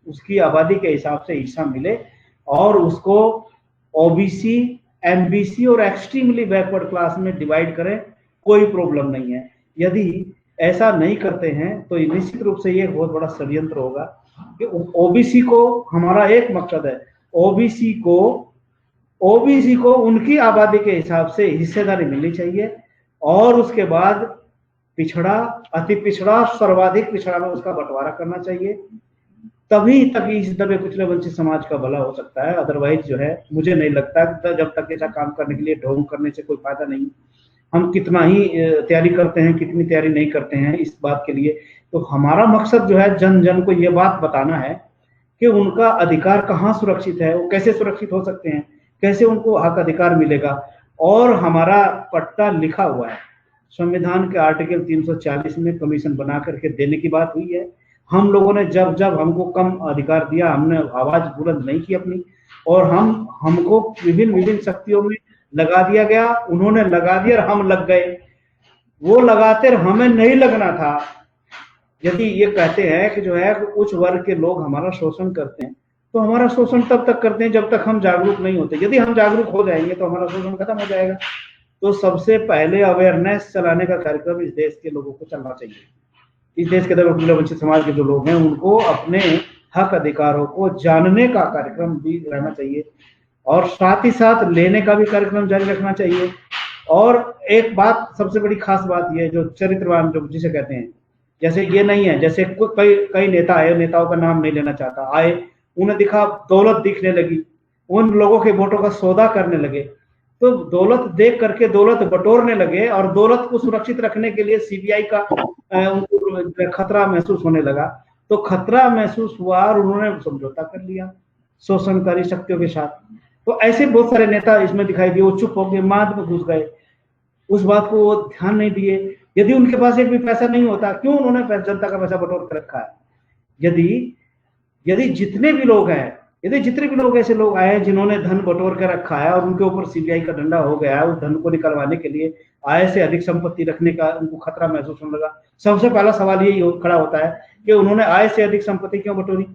उसकी आबादी के हिसाब से हिस्सा मिले और उसको ओबीसी, एमबीसी और एक्सट्रीमली बैकवर्ड क्लास में डिवाइड करें, कोई प्रॉब्लम नहीं है। यदि ऐसा नहीं करते हैं तो निश्चित रूप से ये बहुत बड़ा षड्यंत्र होगा कि ओबीसी को, हमारा एक मकसद है ओबीसी को उनकी आबादी के हिसाब से हिस्सेदारी मिलनी चाहिए और उसके बाद पिछड़ा अति पिछड़ा सर्वाधिक पिछड़ा में उसका बंटवारा करना चाहिए। तभी तक इस दबे कुचले वंचित समाज का भला हो सकता है। अदरवाइज जो है मुझे नहीं लगता, जब तक ऐसा काम करने के लिए ढोंग करने से कोई फायदा नहीं। हम कितना ही तैयारी करते हैं, कितनी तैयारी नहीं करते हैं इस बात के लिए, तो हमारा मकसद जो है जन जन को ये बात बताना है कि उनका अधिकार कहाँ सुरक्षित है, वो कैसे सुरक्षित हो सकते हैं, कैसे उनको हक अधिकार मिलेगा। और हमारा पट्टा लिखा हुआ है, संविधान के आर्टिकल 340 में कमीशन बना करके देने की बात हुई है। हम लोगों ने जब जब हमको कम अधिकार दिया, हमने आवाज बुलंद नहीं की अपनी, और हमको विभिन्न शक्तियों में लगा दिया गया, उन्होंने लगा दिया और हम लग गए। वो लगाते हमें नहीं लगना था। यदि ये कहते हैं कि जो है उच्च वर्ग के लोग हमारा शोषण करते हैं, तो हमारा शोषण तब तक करते हैं जब तक हम जागरूक नहीं होते। यदि हम जागरूक हो जाएंगे तो हमारा शोषण खत्म हो जाएगा। तो सबसे पहले अवेयरनेस चलाने का कार्यक्रम इस देश के लोगों को चलना चाहिए। इस देश के दबे कुचले वंचित समाज के जो लोग हैं उनको अपने हक अधिकारों को जानने का कार्यक्रम भी रहना चाहिए और साथ ही साथ लेने का भी कार्यक्रम जारी रखना चाहिए। और एक बात, सबसे बड़ी खास बात यह, जो चरित्रवान जो जिसे कहते हैं, जैसे ये नहीं है, जैसे कई नेता आए, नेताओं का नाम नहीं लेना चाहता, आए उन्हें दिखा दौलत दिखने लगी, उन लोगों के वोटों का सौदा करने लगे, तो दौलत देख करके दौलत बटोरने लगे और दौलत को सुरक्षित रखने के लिए सीबीआई का उनको खतरा महसूस होने लगा। तो खतरा महसूस हुआ और उन्होंने समझौता कर लिया शोषणकारी शक्तियों के साथ। तो ऐसे बहुत सारे नेता इसमें दिखाई दिए, वो चुप हो गए, माद में घुस गए, उस बात को वो ध्यान नहीं दिए। यदि उनके पास एक भी पैसा नहीं होता, क्यों उन्होंने जनता का पैसा बटोर कर रखा है? यदि जितने भी लोग हैं, यदि जितने भी लोग ऐसे लोग आए जिन्होंने धन बटोर कर रखा है और उनके ऊपर सीबीआई का डंडा हो गया है, उस धन को निकलवाने के लिए आय से अधिक संपत्ति रखने का उनको खतरा महसूस होने लगा, सबसे पहला सवाल यही खड़ा होता है कि उन्होंने आय से अधिक संपत्ति क्यों बटोरी?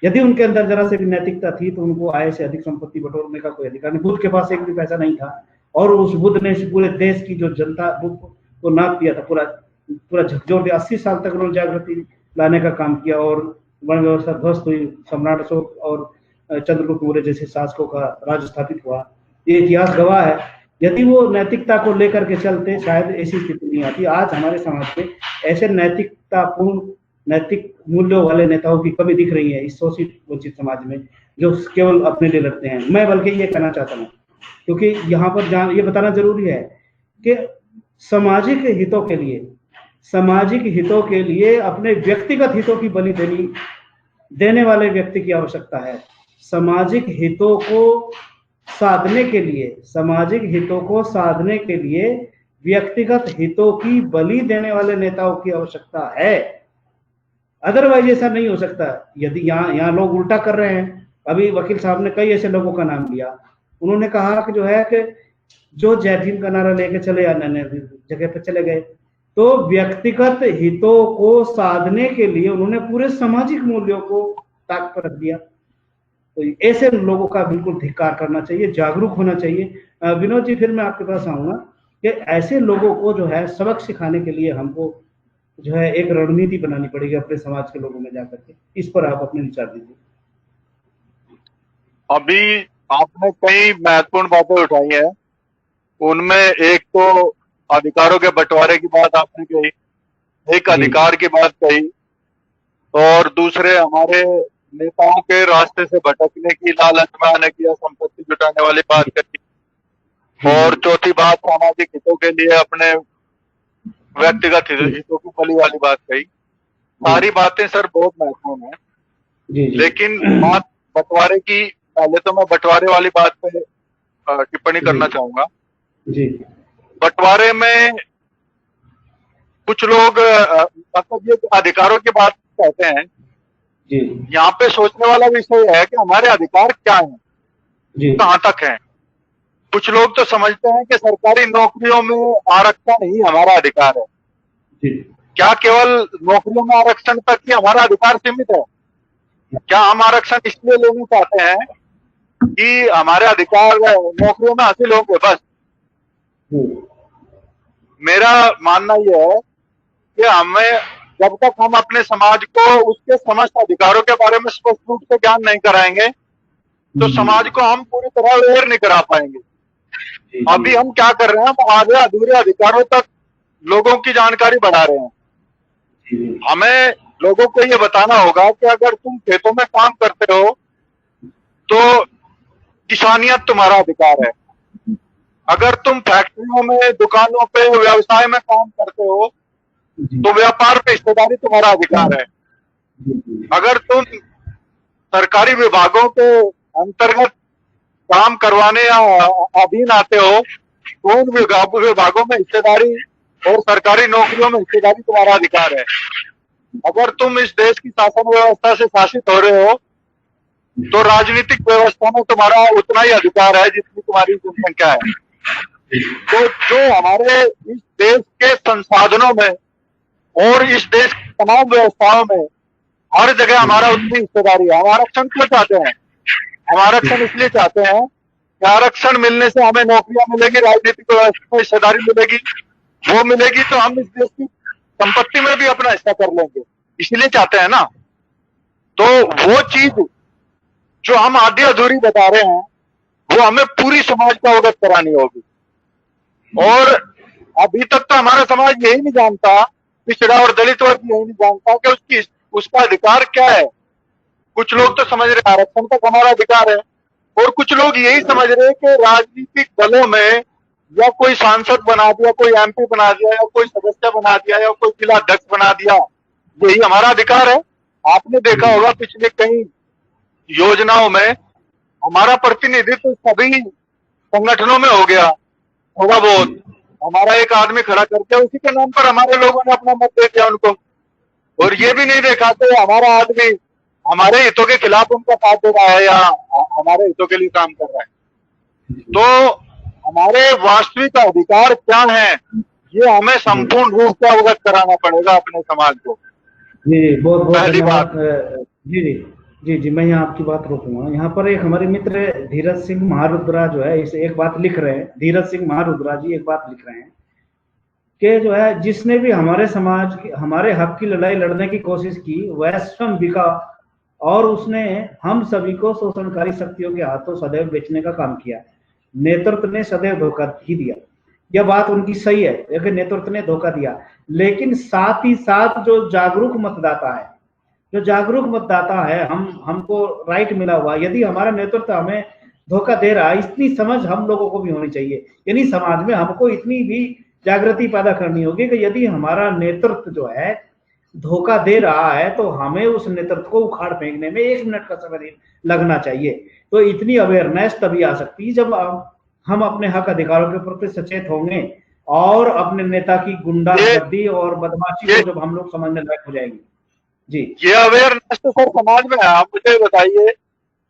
यदि उनके अंदर जरा से भी नैतिकता थी तो उनको आय से अधिक संपत्ति बटोरने का कोई अधिकार नहीं। बुद्ध के पास एक भी पैसा नहीं था और उस बुद्ध ने पूरे देश की जो जनता को नाप दिया था, पूरा झकझोर दिया। 80 साल तक उन्होंने जागृति लाने का काम किया और वर्ण व्यवस्था ध्वस्त हुई, सम्राट अशोक और चंद्रगुप्त मौर्य जैसे शासकों का राज स्थापित हुआ, ये इतिहास गवाह है। यदि वो नैतिकता को लेकर के चलते शायद ऐसी स्थिति नहीं आती। आज हमारे समाज में ऐसे नैतिकतापूर्ण नैतिक मूल्यों वाले नेताओं की कमी दिख रही है इस शोषित वंचित समाज में, जो केवल अपने लिए लड़ते हैं। मैं बल्कि ये कहना चाहता हूँ, क्योंकि यहाँ पर ये बताना जरूरी है कि सामाजिक हितों के लिए अपने व्यक्तिगत हितों की बलि देने वाले व्यक्ति की आवश्यकता है। सामाजिक हितों को साधने के लिए व्यक्तिगत हितों की बलि देने वाले नेताओं की आवश्यकता है, अदरवाइज ऐसा नहीं हो सकता। यदि यहाँ लोग उल्टा कर रहे हैं, अभी वकील साहब ने कई ऐसे लोगों का नाम लिया, उन्होंने कहा कि जो है कि जो जय भीम का नारा लेके चले या जगह पे चले गए, तो व्यक्तिगत हितों को साधने के लिए उन्होंने पूरे सामाजिक मूल्यों को ताक पर रख दिया। तो ऐसे लोगों का बिल्कुल धिक्कार करना चाहिए, जागरूक होना चाहिए। विनोद जी, फिर मैं आपके पास आऊंगा कि ऐसे लोगों को जो है सबक सिखाने के लिए हमको जो है एक रणनीति बनानी पड़ेगी अपने समाज के लोगों में जाकर के। इस पर आप अपने विचार दीजिए। अभी आपने कई महत्वपूर्ण बातें उठाई हैं, उनमें एक तो अधिकारों के बंटवारे की बात आपने कही, एक अधिकार की बात कही, और दूसरे हमारे नेताओं के रास्ते से भटकने की, लालच में आने की या संपत्ति जुटाने वाली बात कही, और चौथी बात सामाजिक हितों के लिए अपने व्यक्तिगत हितों की बलि वाली बात कही। सारी बातें सर बहुत महत्वपूर्ण है, लेकिन बात बंटवारे की, पहले तो मैं बंटवारे वाली बात पे टिप्पणी करना चाहूंगा। बंटवारे में कुछ लोग मतलब ये अधिकारों की बात कहते हैं, यहाँ पे सोचने वाला विषय है कि हमारे अधिकार क्या हैं, कहाँ तक हैं। कुछ लोग तो समझते हैं कि सरकारी नौकरियों में आरक्षण ही हमारा अधिकार है। क्या केवल नौकरियों में आरक्षण तक ही हमारा अधिकार सीमित है? क्या हम आरक्षण इसलिए लेना चाहते हैं कि हमारे अधिकार नौकरियों में हासिल होंगे बस? मेरा मानना यह है कि हमें जब तक हम अपने समाज को उसके समस्त अधिकारों के बारे में स्पष्ट रूप से ज्ञान नहीं कराएंगे, तो समाज को हम पूरी तरह अवेयर नहीं करा पाएंगे। अभी हम क्या कर रहे हैं, हम आधे अधूरे अधिकारों तक लोगों की जानकारी बढ़ा रहे हैं। हमें लोगों को ये बताना होगा कि अगर तुम खेतों में काम करते हो तो किसानियत तुम्हारा अधिकार है। अगर तुम फैक्ट्रियों में, दुकानों पे, व्यवसाय में काम करते हो तो व्यापार पे हिस्सेदारी तुम्हारा अधिकार है। अगर तुम सरकारी विभागों के अंतर्गत काम करवाने या अधीन आते हो तो उन विभागों में हिस्सेदारी और सरकारी नौकरियों में हिस्सेदारी तुम्हारा अधिकार है। अगर तुम इस देश की शासन व्यवस्था से शासित हो रहे हो तो राजनीतिक व्यवस्था में तुम्हारा उतना ही अधिकार है जितनी तुम्हारी जनसंख्या है। तो जो हमारे इस देश के संसाधनों में और इस देश की तमाम व्यवस्थाओं में हर जगह हमारा उतनी हिस्सेदारी है। हम आरक्षण क्यों चाहते हैं? हम आरक्षण इसलिए चाहते हैं कि आरक्षण मिलने से हमें नौकरियां मिलेगी, राजनीतिक व्यवस्था में हिस्सेदारी मिलेगी, वो मिलेगी तो हम इस देश की संपत्ति में भी अपना हिस्सा कर लेंगे, इसलिए चाहते हैं ना। तो वो चीज जो हम आधी अधूरी बता रहे हैं वो हमें पूरी समाज को अवगत करानी होगी। और अभी तक तो हमारा समाज यही नहीं जानता, पिछड़ा और दलित वर्ग यही नहीं जानता कि उसका अधिकार क्या है। कुछ लोग तो समझ रहे आरक्षण तक हमारा अधिकार है, और कुछ लोग यही समझ रहे हैं कि राजनीतिक दलों में या कोई सांसद बना दिया, कोई एमपी बना दिया, या कोई सदस्य बना दिया, या कोई जिला अध्यक्ष बना दिया, यही हमारा अधिकार है। आपने देखा होगा पिछले कई योजनाओं में हमारा प्रतिनिधित्व सभी संगठनों में हो गया, थोड़ा बहुत हमारा एक आदमी खड़ा करके उसी के नाम पर हमारे लोगों ने अपना मत दे दिया उनको, और ये भी नहीं देखा कि हमारा आदमी हमारे हितों के खिलाफ उनका साथ दे रहा है या हमारे हितों के लिए काम कर रहा है। तो हमारे वास्तविक अधिकार क्या है, ये हमें संपूर्ण रूप से अवगत कराना पड़ेगा अपने समाज को। जी बहुत बहुत पहली धन्यवाद। जी जी जी जी, मैं यहाँ आपकी बात रोकूंगा। यहाँ पर एक हमारे मित्र धीरज सिंह महारुद्रा जो है इसे एक बात लिख रहे हैं, धीरज सिंह महारुद्रा जी एक बात लिख रहे हैं कि जो है जिसने भी हमारे समाज की, हमारे हक की लड़ाई लड़ने की कोशिश की वह स्वयं बिका, और उसने हम सभी को शोषणकारी शक्तियों के हाथों सदैव बेचने का काम किया। नेतृत्व ने सदैव धोखा ही दिया, यह बात उनकी सही है कि नेतृत्व ने धोखा दिया, लेकिन साथ ही साथ जो जागरूक मतदाता है, जो जागरूक मतदाता है, हमको राइट मिला हुआ, यदि हमारा नेतृत्व हमें धोखा दे रहा है, इतनी समझ हम लोगों को भी होनी चाहिए। यानी समाज में हमको इतनी भी जागृति पैदा करनी होगी कि यदि हमारा नेतृत्व जो है धोखा दे रहा है तो हमें उस नेतृत्व को उखाड़ फेंकने में 1 मिनट का समय लगना चाहिए। तो इतनी अवेयरनेस तभी आ सकती है जब हम अपने हक अधिकारों के प्रति सचेत होंगे और अपने नेता की गुंडागर्दी और बदमाशी को जब हम लोग समझने लायक हो जाएंगे। जी, ये अवेयरनेस तो सर समाज में है। आप मुझे बताइए,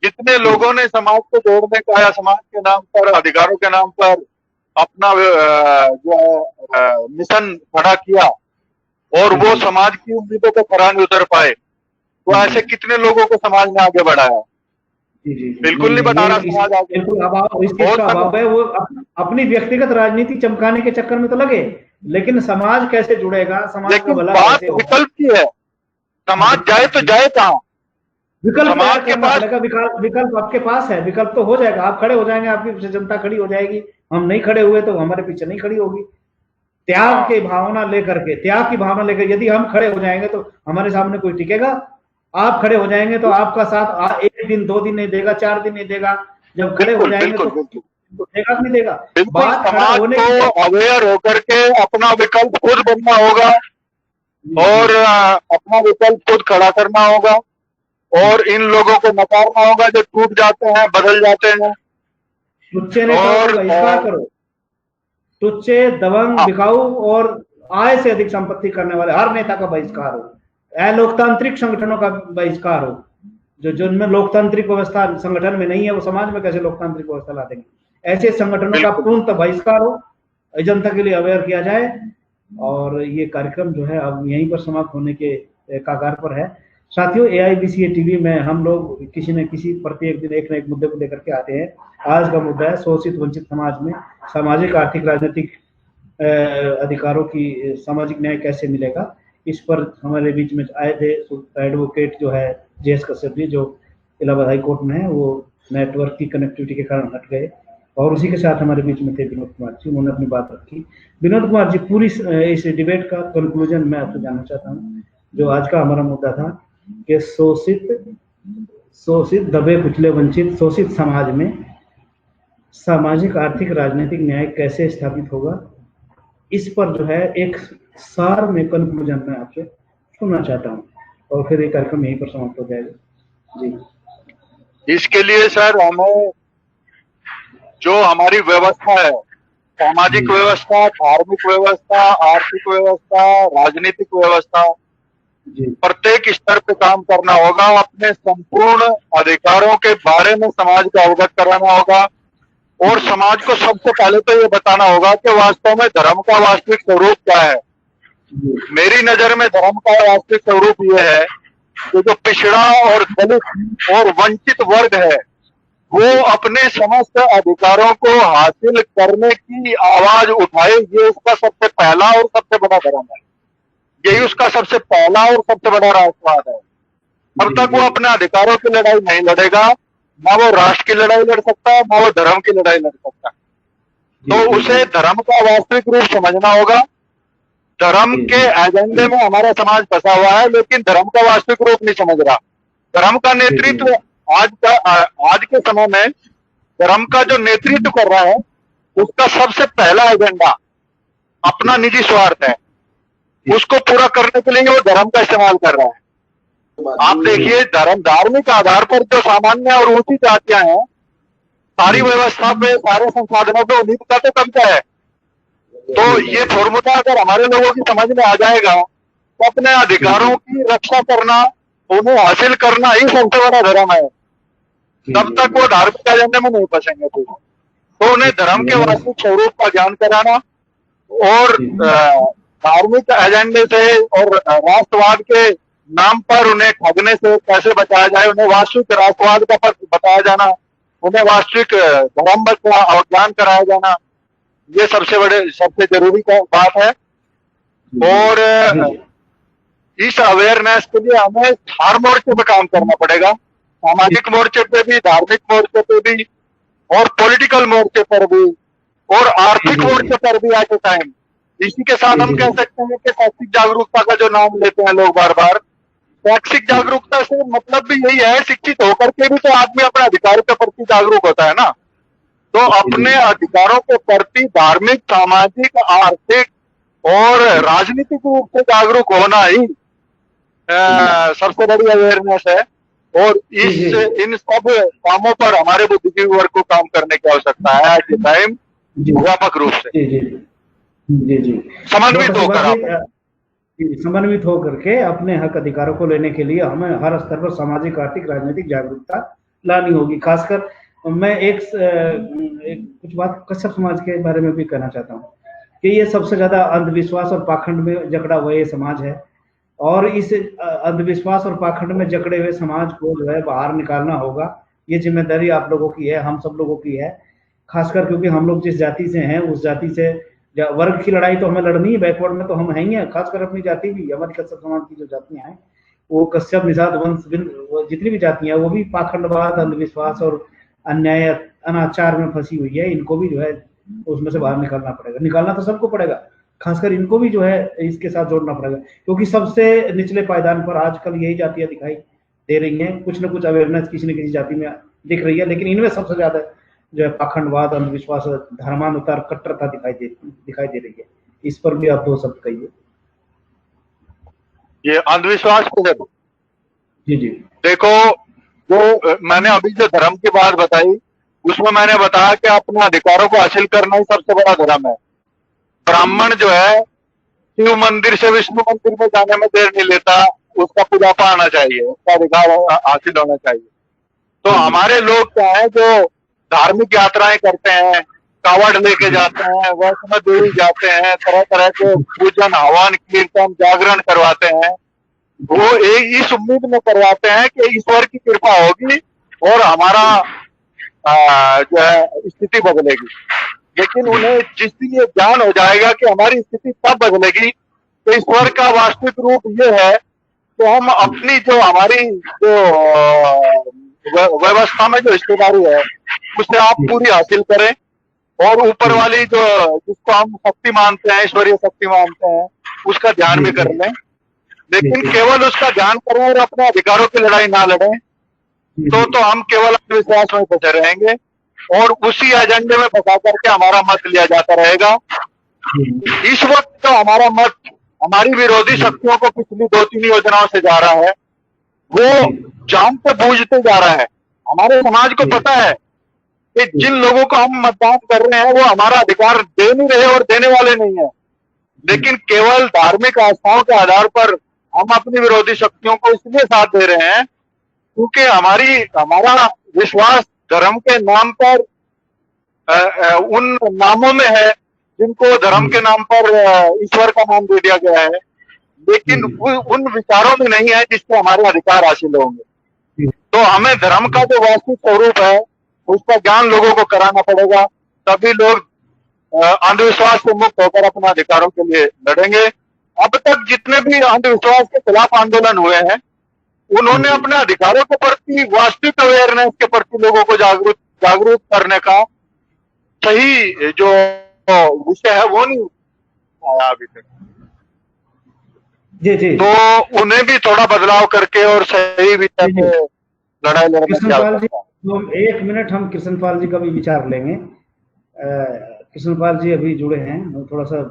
जितने लोगों ने समाज को जोड़ने का या समाज के नाम पर, अधिकारों के नाम पर अपना जो मिशन खड़ा किया और वो समाज की उम्मीदों को खरा नहीं उतर पाए, तो ऐसे कितने लोगों को समाज ने आगे बढ़ाया? जी जी, बिल्कुल नहीं बढ़ा रहा समाज आगे। बिल्कुल अभाव, इस चीज का अभाव है। वो अपनी व्यक्तिगत राजनीति चमकाने के चक्कर में तो लगे, लेकिन समाज कैसे जुड़ेगा, समाज का भला बात कैसे होगा? विकल्प की है, समाज जाए तो जाए कहाँ? विकल्प समाज के पास विकल्प आपके पास है, विकल्प तो हो जाएगा, आप खड़े हो जाएंगे, आपकी पीछे जनता खड़ी हो जाएगी। हम नहीं खड़े हुए तो हमारे पीछे नहीं खड़ी होगी। त्याग की भावना लेकर यदि हम खड़े हो जाएंगे तो हमारे सामने कोई टिकेगा? आप खड़े हो जाएंगे तो आपका साथ 1 दिन 2 दिन नहीं देगा, 4 दिन नहीं देगा। जब खड़े हो जाएंगे तो देगा कि नहीं देगा? बात समाज को अवेयर होकर के अपना विकल्प खुद बनना होगा और अपना विकल्प खुद खड़ा करना होगा, और इन लोगों को नकारना होगा जो टूट जाते हैं, बदल जाते हैं। टुच्चे नेताओं का बहिष्कार करो, टुच्चे, दबंग, बिकाऊ और आय से अधिक संपत्ति करने वाले हर नेता का बहिष्कार हो, अलोकतांत्रिक संगठनों का बहिष्कार हो। जो जिनमें लोकतांत्रिक व्यवस्था संगठन में नहीं है, वो समाज में कैसे लोकतांत्रिक व्यवस्था ला देंगे? ऐसे संगठनों का पूर्णतः बहिष्कार हो, जनता के लिए अवेयर किया जाए। और ये कार्यक्रम जो है अब यहीं पर समाप्त होने के कगार पर है। साथियों, AIBCA टीवी में हम लोग किसी न किसी प्रत्येक दिन एक न एक मुद्दे को लेकर के आते हैं। आज का मुद्दा है शोषित वंचित समाज में सामाजिक, आर्थिक, राजनीतिक अधिकारों की सामाजिक न्याय कैसे मिलेगा। इस पर हमारे बीच में आए थे एडवोकेट जो है JS कश्यप जी, जो इलाहाबाद हाई कोर्ट में है, वो नेटवर्क की कनेक्टिविटी के कारण हट गए, और उसी के साथ हमारे बीच में थे विनोद कुमार जी, उन्होंने अपनी बात रखी। विनोद कुमार जी, पूरी इस डिबेट का कंक्लूजन मैं आपसे जानना चाहता हूँ। जो आज का हमारा मुद्दा था कि शोषित, दबे कुचले, वंचित, शोषित समाज में सामाजिक, आर्थिक, राजनीतिक न्याय कैसे स्थापित होगा, इस पर जो है एक सार में कंक्लूजन मैं आपसे सुनना चाहता हूँ, और फिर ये कार्यक्रम यहीं पर समाप्त हो जाएगा। जी, इसके लिए सर हमें जो हमारी व्यवस्था है, सामाजिक व्यवस्था, धार्मिक व्यवस्था, आर्थिक व्यवस्था, राजनीतिक व्यवस्था, प्रत्येक स्तर पे काम करना होगा। अपने संपूर्ण अधिकारों के बारे में समाज को अवगत कराना होगा, और समाज को सबसे पहले तो ये बताना होगा कि वास्तव में धर्म का वास्तविक स्वरूप क्या है। मेरी नजर में धर्म का वास्तविक स्वरूप ये है कि जो पिछड़ा और दलित और वंचित वर्ग है, वो अपने समस्त अधिकारों को हासिल करने की आवाज उठाए, ये उसका सबसे पहला और सबसे बड़ा धर्म है। यही उसका सबसे पहला और सबसे बड़ा राष्ट्रवाद है। तब तक वो अपने अधिकारों की लड़ाई नहीं लड़ेगा, ना वो राष्ट्र की लड़ाई लड़ सकता है, ना वो धर्म की लड़ाई लड़ सकता है। तो उसे धर्म का वास्तविक रूप समझना होगा। धर्म के एजेंडे में हमारा समाज फंसा हुआ है, लेकिन धर्म का वास्तविक रूप नहीं समझ रहा। धर्म का नेतृत्व आज के समय में धर्म का जो नेतृत्व कर रहा है उसका सबसे पहला एजेंडा अपना निजी स्वार्थ है। उसको पूरा करने के लिए वो धर्म का इस्तेमाल कर रहा है। आप देखिए धार्मिक आधार पर जो सामान्य और ऊंची जातियां हैं, सारी व्यवस्था पे, सारे संसाधनों पे उन्हीं का तो कब्जा है। तो ये फॉर्मूला अगर हमारे लोगों की समझ में आ जाएगा तो अपने अधिकारों की रक्षा करना, उन्हें हासिल करना ही सबसे बड़ा धर्म है। तब तक वो धार्मिक एजेंडे में नहीं फंसेंगे। तो उन्हें धर्म के वास्तविक स्वरूप का ज्ञान कराना और धार्मिक एजेंडे से और राष्ट्रवाद के नाम पर उन्हें ठगने से कैसे बचाया जाए, उन्हें वास्तविक राष्ट्रवाद का पक्ष बताया जाना, उन्हें वास्तविक धर्म का ज्ञान कराया जाना, ये सबसे जरूरी बात है। और इस अवेयरनेस के लिए हमें हर मोर्चे पे काम करना पड़ेगा, सामाजिक मोर्चे पे भी, धार्मिक मोर्चे पे भी, और पॉलिटिकल मोर्चे पर भी, और आर्थिक मोर्चे पर भी एट ए टाइम। इसी के साथ हम कह सकते हैं कि शैक्षिक जागरूकता का जो नाम लेते हैं लोग बार बार, शैक्षिक जागरूकता से मतलब भी यही है, शिक्षित होकर के भी तो आदमी अपने अधिकारों के प्रति जागरूक होता है ना। तो अपने अधिकारों के प्रति धार्मिक, सामाजिक, आर्थिक और राजनीतिक रूप से जागरूक होना ही सबसे बड़ी अवेयरनेस है। और इन सब कामों पर हमारे बुद्धिजीवी वर्ग को काम करने की आवश्यकता है एट ए टाइम, व्यापक रूप से। जी समन्वित होकर के अपने हक अधिकारों को लेने के लिए हमें हर स्तर पर सामाजिक, आर्थिक, राजनीतिक जागरूकता लानी होगी। खासकर मैं एक कुछ बात कश्यप समाज के बारे में भी कहना चाहता हूँ कि ये सबसे ज्यादा अंधविश्वास और पाखंड में जकड़ा हुआ ये समाज है, और इस अंधविश्वास और पाखंड में जकड़े हुए समाज को जो है बाहर निकालना होगा। ये जिम्मेदारी आप लोगों की है, हम सब लोगों की है, खासकर क्योंकि हम लोग जिस जाति से हैं उस जाति से वर्ग की लड़ाई तो हमें लड़नी है, बैकवर्ड में तो हम हैं ही हैं, खासकर अपनी जाति भी, हमारी कश्यप समाज की जो जातियां हैं वो कश्यप, निषाद, वंश, जितनी भी जातियां हैं वो भी पाखंडवाद, अंधविश्वास और अन्याय, अनाचार में फंसी हुई है। इनको भी जो है उसमें से बाहर निकालना पड़ेगा, निकालना तो सबको पड़ेगा, खासकर इनको भी जो है इसके साथ जोड़ना पड़ेगा, क्योंकि सबसे निचले पायदान पर आजकल यही जातियां दिखाई दे रही हैं। कुछ न कुछ अवेयरनेस किसी न किसी जाति में दिख रही है, लेकिन इनमें सबसे ज्यादा जो है पाखंडवाद, अंधविश्वास, धर्मानुसार कट्टरता दिखाई दे रही है। इस पर भी आप दो शब्द कहिए। ये अंधविश्वास को जी देखो, जो मैंने अभी जो धर्म की बात बताई उसमें मैंने बताया कि अपने अधिकारों को हासिल करना ही सबसे बड़ा धर्म है। ब्राह्मण जो है शिव मंदिर से विष्णु मंदिर में जाने में देर नहीं लेता, उसका पूजापा आना चाहिए, उसका अधिकार हासिल होना चाहिए। तो हमारे लोग क्या है जो धार्मिक यात्राएं करते हैं, कावड़ लेके जाते हैं, वैष्णो देवी जाते हैं, तरह तरह के पूजन, हवन, कीर्तन, जागरण करवाते हैं, वो एक इस उम्मीद में करवाते हैं कि ईश्वर की कृपा होगी और हमारा जो है स्थिति बदलेगी। लेकिन उन्हें जिस दिन ये ज्ञान हो जाएगा कि हमारी स्थिति तब बदलेगी तो ईश्वर का वास्तविक रूप ये है कि हम अपनी जो हमारी जो व्यवस्था में जो हिस्सेदारी है उसे आप पूरी हासिल करें, और ऊपर वाली जो जिसको हम शक्ति मानते हैं, ईश्वरीय शक्ति मानते हैं, उसका ध्यान भी कर लें। लेकिन केवल उसका ध्यान करें और अपने अधिकारों की लड़ाई ना लड़ें तो हम केवल अंधविश्वास में फंसे रहेंगे और उसी एजेंडे में फंसा करके हमारा मत लिया जाता रहेगा। इस वक्त तो हमारा मत हमारी विरोधी शक्तियों को पिछली 2-3 योजनाओं से जा रहा है, वो जानते बूझते जा रहा है। हमारे समाज को पता है कि जिन लोगों को हम मतदान कर रहे हैं वो हमारा अधिकार दे नहीं रहे और देने वाले नहीं है, लेकिन केवल धार्मिक आस्थाओं के आधार पर हम अपनी विरोधी शक्तियों को इसलिए साथ दे रहे हैं क्योंकि हमारा विश्वास धर्म के नाम पर उन नामों में है जिनको धर्म के नाम पर ईश्वर का नाम दे दिया गया है, लेकिन उन विचारों में नहीं है जिससे हमारे अधिकार हासिल होंगे। तो हमें धर्म का जो वास्तविक स्वरूप है उसका ज्ञान लोगों को कराना पड़ेगा, तभी लोग अंधविश्वास से मुक्त होकर अपने अधिकारों के लिए लड़ेंगे। अब तक जितने भी अंधविश्वास के खिलाफ आंदोलन हुए हैं उन्होंने अपने अधिकारों के प्रति, वास्तविक अवेयरनेस के प्रति लोगों को जागरूक करने का सही जो विषय है वो नहीं आया अभी तक। जी जी तो उन्हें भी थोड़ा बदलाव करके और सही विचार जी जी। पे लड़ाई लड़ने की कृष्णपाल जी, आवश्यकता है। तो 1 मिनट हम कृष्णपाल जी का भी विचार लेंगे। कृष्णपाल जी अभी जुड़े हैं, थोड़ा सा।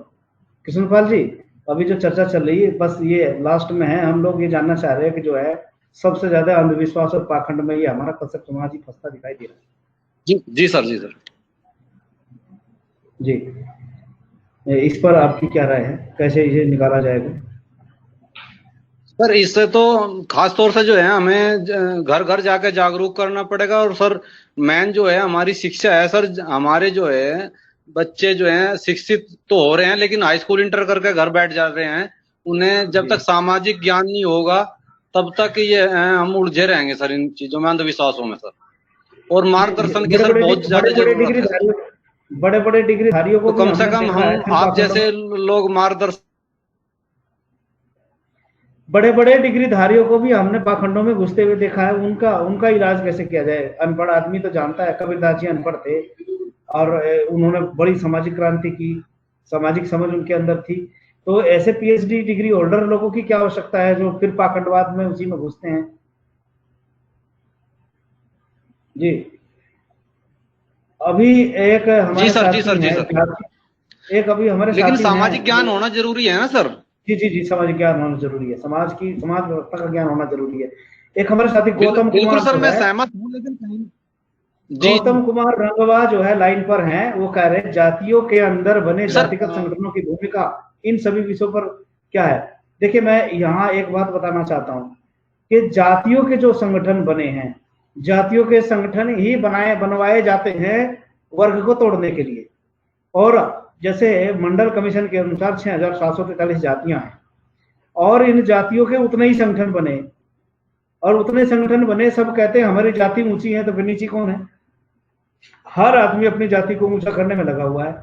कृष्णपाल जी, अभी जो चर्चा चल रही है बस ये लास्ट में है, हम लोग ये जानना चाह रहे हैं कि जो है सबसे ज्यादा अंधविश्वास और पाखंड में ये हमारा कसक समाज ही फंसता दिखाई दे रहा है। जी जी सर, जी सर। जी, इस पर आपकी क्या राय है, कैसे इसे निकाला जाएगा? सर इससे तो खास तौर से जो है हमें घर घर जाकर जागरूक करना पड़ेगा। और सर मेन जो है हमारी शिक्षा है सर। हमारे जो है बच्चे जो हैं शिक्षित तो हो रहे हैं, लेकिन हाई स्कूल इंटर करके घर बैठ जा रहे हैं। उन्हें जब जी तक सामाजिक ज्ञान नहीं होगा तब तक ये हम उलझे रहेंगे सर इन चीजों में, अंधविश्वासों में सर। और मार्गदर्शन की सर बहुत ज्यादा जरूरत है। बड़े बड़े डिग्री धारियों को तो भी कम से हमने कम देखा है हम फिर आप पाखंडों में। जैसे लोग मार्गदर्शन बड़े बड़े डिग्री धारियों को भी हमने पाखंडों में घुसते हुए देखा है। उनका उनका इलाज कैसे किया जाए? अनपढ़ आदमी तो जानता है, कबीरदास जी अनपढ़ थे और उन्होंने बड़ी सामाजिक क्रांति की, सामाजिक समझ उनके अंदर थी। तो ऐसे पीएचडी डिग्री होल्डर लोगों की क्या आवश्यकता है जो फिर पाखंडवाद में उसी में घुसते हैं? जी, अभी एक हमारे जी सर, जी साथी सर, जी हैं, सर। एक अभी हमारे लेकिन साथी हैं सामाजिक ज्ञान होना जरूरी है ना सर। जी जी जी, सामाजिक ज्ञान होना जरूरी है, समाज व्यवस्था का ज्ञान होना जरूरी है। एक हमारे साथी गौतम बिल्कुल कुमार सर, जो मैं है, सहमत हूँ, लेकिन कहीं जी गौतम कुमार रंगवा जो है लाइन पर हैं, वो कह रहे हैं जातियों के अंदर बने सर। जातिगत संगठनों की भूमिका इन सभी विषयों पर क्या है। देखिए, मैं यहाँ एक बात बताना चाहता हूँ कि जातियों के जो संगठन बने हैं, जातियों के संगठन ही बनवाए जाते हैं वर्ग को तोड़ने के लिए। और जैसे मंडल कमीशन के अनुसार 6,743 जातियां हैं और इन जातियों के उतने ही संगठन बने, और उतने संगठन बने, सब कहते हैं हमारी जाति ऊंची है, तो फिर नीची कौन है? हर आदमी अपनी जाति को ऊंचा करने में लगा हुआ है।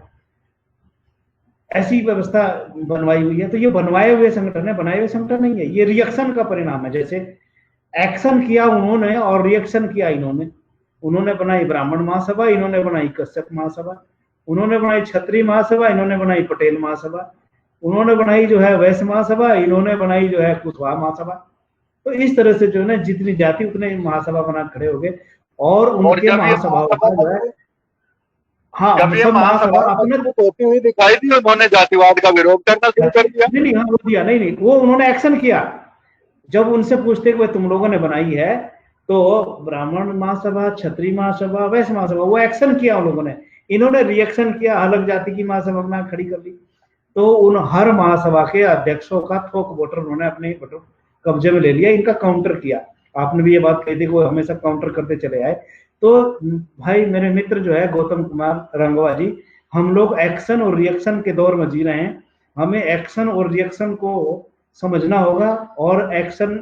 ऐसी व्यवस्था बनवाई हुई है। तो ये बनवाए हुए संगठन है, बनाए हुए संगठन नहीं है। ये रिएक्शन का परिणाम है। जैसे एक्शन किया उन्होंने और रिएक्शन किया इन्होंने। उन्होंने बनाई ब्राह्मण महासभा, इन्होंने बनाई कश्यप महासभा। उन्होंने बनाई क्षत्रिय महासभा, इन्होंने बनाई पटेल महासभा। उन्होंने बनाई जो है वैश्य महासभा, इन्होंने बनाई जो है कुशवाहा महासभा। तो इस तरह से जो है ना, जितनी जाति उतने महासभा बना खड़े हो गए और उनके महासभाओं का जो है, हाँ, जब ये सब महासभा महासभा अपने होती हुई दिखाई दी, उन्होंने जातिवाद का विरोध करना शुरू कर दिया। नहीं नहीं, हाँ वो दिया, नहीं नहीं, वो उन्होंने एक्शन किया। जब उनसे पूछते कि तुम लोगों ने बनाई है, तो ब्राह्मण महासभा, क्षत्रिय महासभा, वैश्य महासभा, वो एक्शन किया उन लोगों ने। इन्होंने रिएक्शन किया, अलग जाति की महासभा बना खड़ी कर ली। तो उन हर महासभा के अध्यक्षों का थोक वोटर उन्होंने अपने वोटर कब्जे में ले लिया, इनका काउंटर किया। आपने भी ये बात कही थी, वो हमेशा काउंटर करते चले आए। तो भाई मेरे मित्र जो है गौतम कुमार रंगवा जी, हम लोग एक्शन और रिएक्शन के दौर में जी रहे हैं। हमें एक्शन और रिएक्शन को समझना होगा, और एक्शन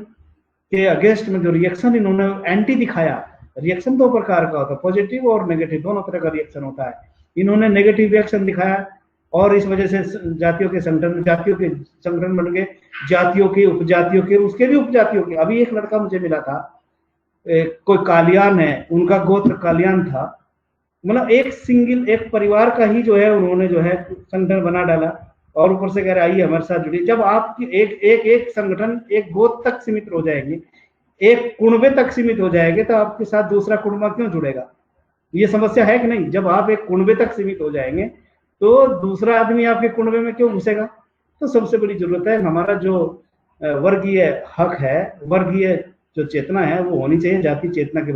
के अगेंस्ट में जो रिएक्शन इन्होंने एंटी दिखाया, रिएक्शन दो प्रकार का होता है, पॉजिटिव और नेगेटिव, दोनों तरह का रिएक्शन होता है। इन्होंने नेगेटिव रिएक्शन दिखाया और इस वजह से जातियों के संगठन बन गए, जातियों के, उपजातियों के, उसके भी उपजातियों के। अभी एक लड़का मुझे मिला था, कोई कालियान है, उनका गोत्र कालियान था। मतलब एक परिवार का ही जो है उन्होंने जो है संगठन बना डाला, और ऊपर से कह रहे आइए हमारे साथ जुड़िए। जब आपकी एक संगठन एक गोत्र तक सीमित हो जाएगी, एक कुनबे तक सीमित हो जाएंगे, तो आपके साथ दूसरा कुनबा क्यों जुड़ेगा? ये समस्या है कि नहीं? जब आप एक कुनबे तक सीमित हो जाएंगे तो दूसरा आदमी आपके कुनबे में क्यों घुसेगा? तो सबसे बड़ी जरूरत है, हमारा जो वर्गीय हक है, वर्गीय जो चेतना है, वो होनी चाहिए। जाति चेतना के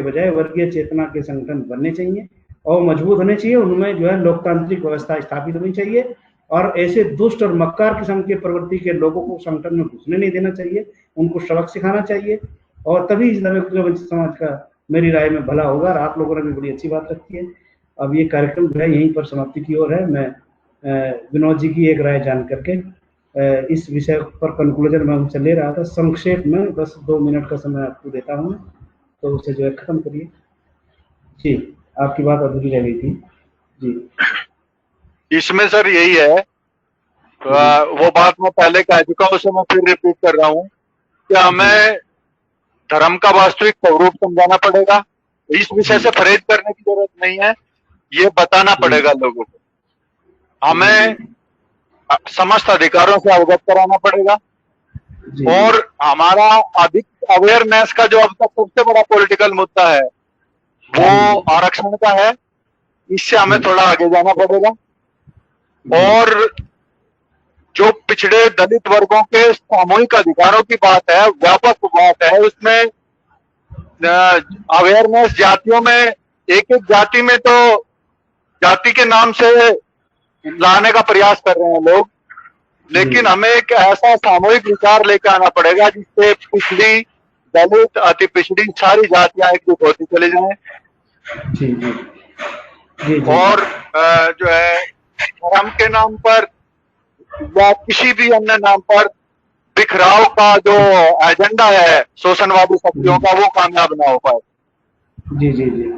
बजाय वर्गीय चेतना के संगठन बनने चाहिए और मजबूत होने चाहिए। उनमें जो है लोकतांत्रिक व्यवस्था स्थापित होनी चाहिए, और ऐसे दुष्ट और मक्कार किस्म के प्रवृत्ति के लोगों को संगठन में घुसने नहीं देना चाहिए, उनको सबक सिखाना चाहिए, और तभी इस समाज का मेरी राय में भला होगा। और आप लोगों ने भी बड़ी अच्छी बात रखी है। अब ये कार्यक्रम जो है यहीं पर समाप्ति की ओर है। मैं विनोद जी की एक राय जान करके इस विषय पर कंक्लूजन में हमसे ले रहा था। संक्षेप में बस 2 मिनट का समय आपको देता हूँ, तो उसे जो है खत्म करिए। जी, आपकी बात अधूरी रह गई थी। जी, इसमें सर यही है, वो बात मैं पहले कह चुका हूं, उसे मैं फिर रिपीट कर रहा हूं कि हमें धर्म का वास्तविक स्वरूप समझाना पड़ेगा। इस विषय से परहेज करने की जरूरत नहीं है, ये बताना पड़ेगा लोगों को। हमें समस्त अधिकारों से अवगत कराना पड़ेगा। जी और हमारा अधिक अवेयरनेस का जो अब तक सबसे बड़ा पॉलिटिकल मुद्दा है वो आरक्षण का है। इससे हमें थोड़ा आगे जाना पड़ेगा। और जो पिछड़े दलित वर्गों के सामूहिक अधिकारों की बात है, व्यापक बात है, उसमें अवेयरनेस जातियों में, एक एक जाति में तो जाति के नाम से लाने का प्रयास कर रहे हैं लोग, लेकिन हमें एक ऐसा सामूहिक विचार लेकर आना पड़ेगा जिससे पिछड़ी, दलित, अति पिछड़ी सारी जातियां एकजुट होती चली जाएं। जी जी जी जी। और जो है धर्म के नाम पर या किसी भी अन्य नाम पर बिखराव का जो एजेंडा है शोषणवादी शक्तियों का, वो कामयाब ना हो पाए। जी जी जी।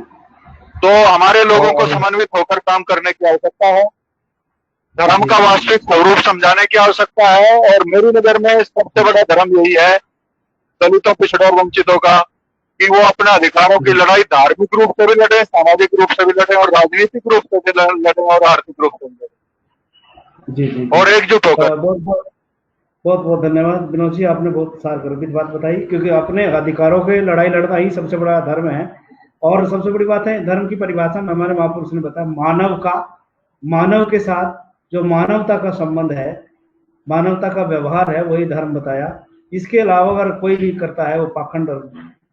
तो हमारे लोगों को समन्वित होकर काम करने की आवश्यकता है। धर्म का वास्तविक स्वरूप समझाने की आवश्यकता है। और मेरी नजर में सबसे बड़ा धर्म यही है दलितों, पिछड़ों और वंचितों का, कि वो अपने अधिकारों की लड़ाई धार्मिक रूप से भी लड़े, सामाजिक रूप से भी लड़े और राजनीतिक रूप से भी लड़े और आर्थिक रूप से भी लड़े। जी जी और एकजुट होकर। बहुत बहुत धन्यवाद विनोद जी, आपने बहुत सारगर्भित बात बताई, क्योंकि अपने अधिकारों के लड़ाई लड़ना ही सबसे बड़ा धर्म है। और सबसे बड़ी बात है, धर्म की परिभाषा में हमारे महापुरुष ने बताया, मानव के साथ जो मानवता का संबंध है, मानवता का व्यवहार है, वही धर्म बताया। इसके अलावा अगर कोई भी करता है वो पाखंड और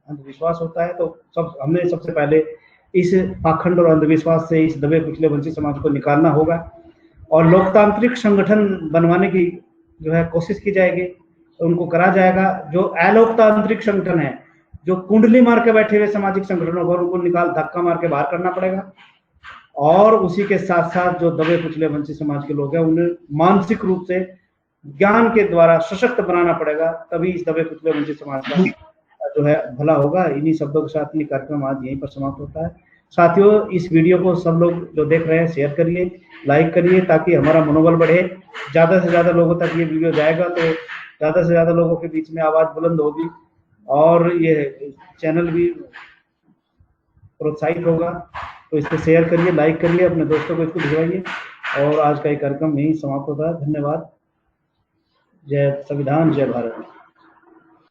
अंधविश्वास होता है। तो हमें सबसे पहले इस पाखंड और अंधविश्वास से इस दबे कुचले वंचित समाज को निकालना होगा और लोकतांत्रिक संगठन बनवाने की जो है कोशिश की जाएगी, उनको करा जाएगा। जो अलोकतांत्रिक संगठन है, जो कुंडली मार के बैठे हुए सामाजिक संगठनों को, उनको निकाल धक्का मार के बाहर करना पड़ेगा। और उसी के साथ साथ जो दबे कुचले वंचित समाज के लोग हैं, उन्हें मानसिक रूप से ज्ञान के द्वारा सशक्त बनाना पड़ेगा, तभी इस दबे कुचले वंचित समाज का जो है भला होगा। इन्हीं शब्दों के साथ ये कार्यक्रम आज यहीं पर समाप्त होता है। साथियों, इस वीडियो को सब लोग जो देख रहे हैं शेयर करिए, लाइक करिए, ताकि हमारा मनोबल बढ़े। ज्यादा से ज्यादा लोगों तक ये वीडियो जाएगा तो ज्यादा से ज्यादा लोगों के बीच में आवाज बुलंद होगी और ये चैनल भी प्रोत्साहित होगा। तो इसको शेयर करिए, लाइक करिए, अपने दोस्तों को इसको भिजवाइए। और आज का ये कार्यक्रम यहीं समाप्त होता है। धन्यवाद। जय संविधान, जय भारत।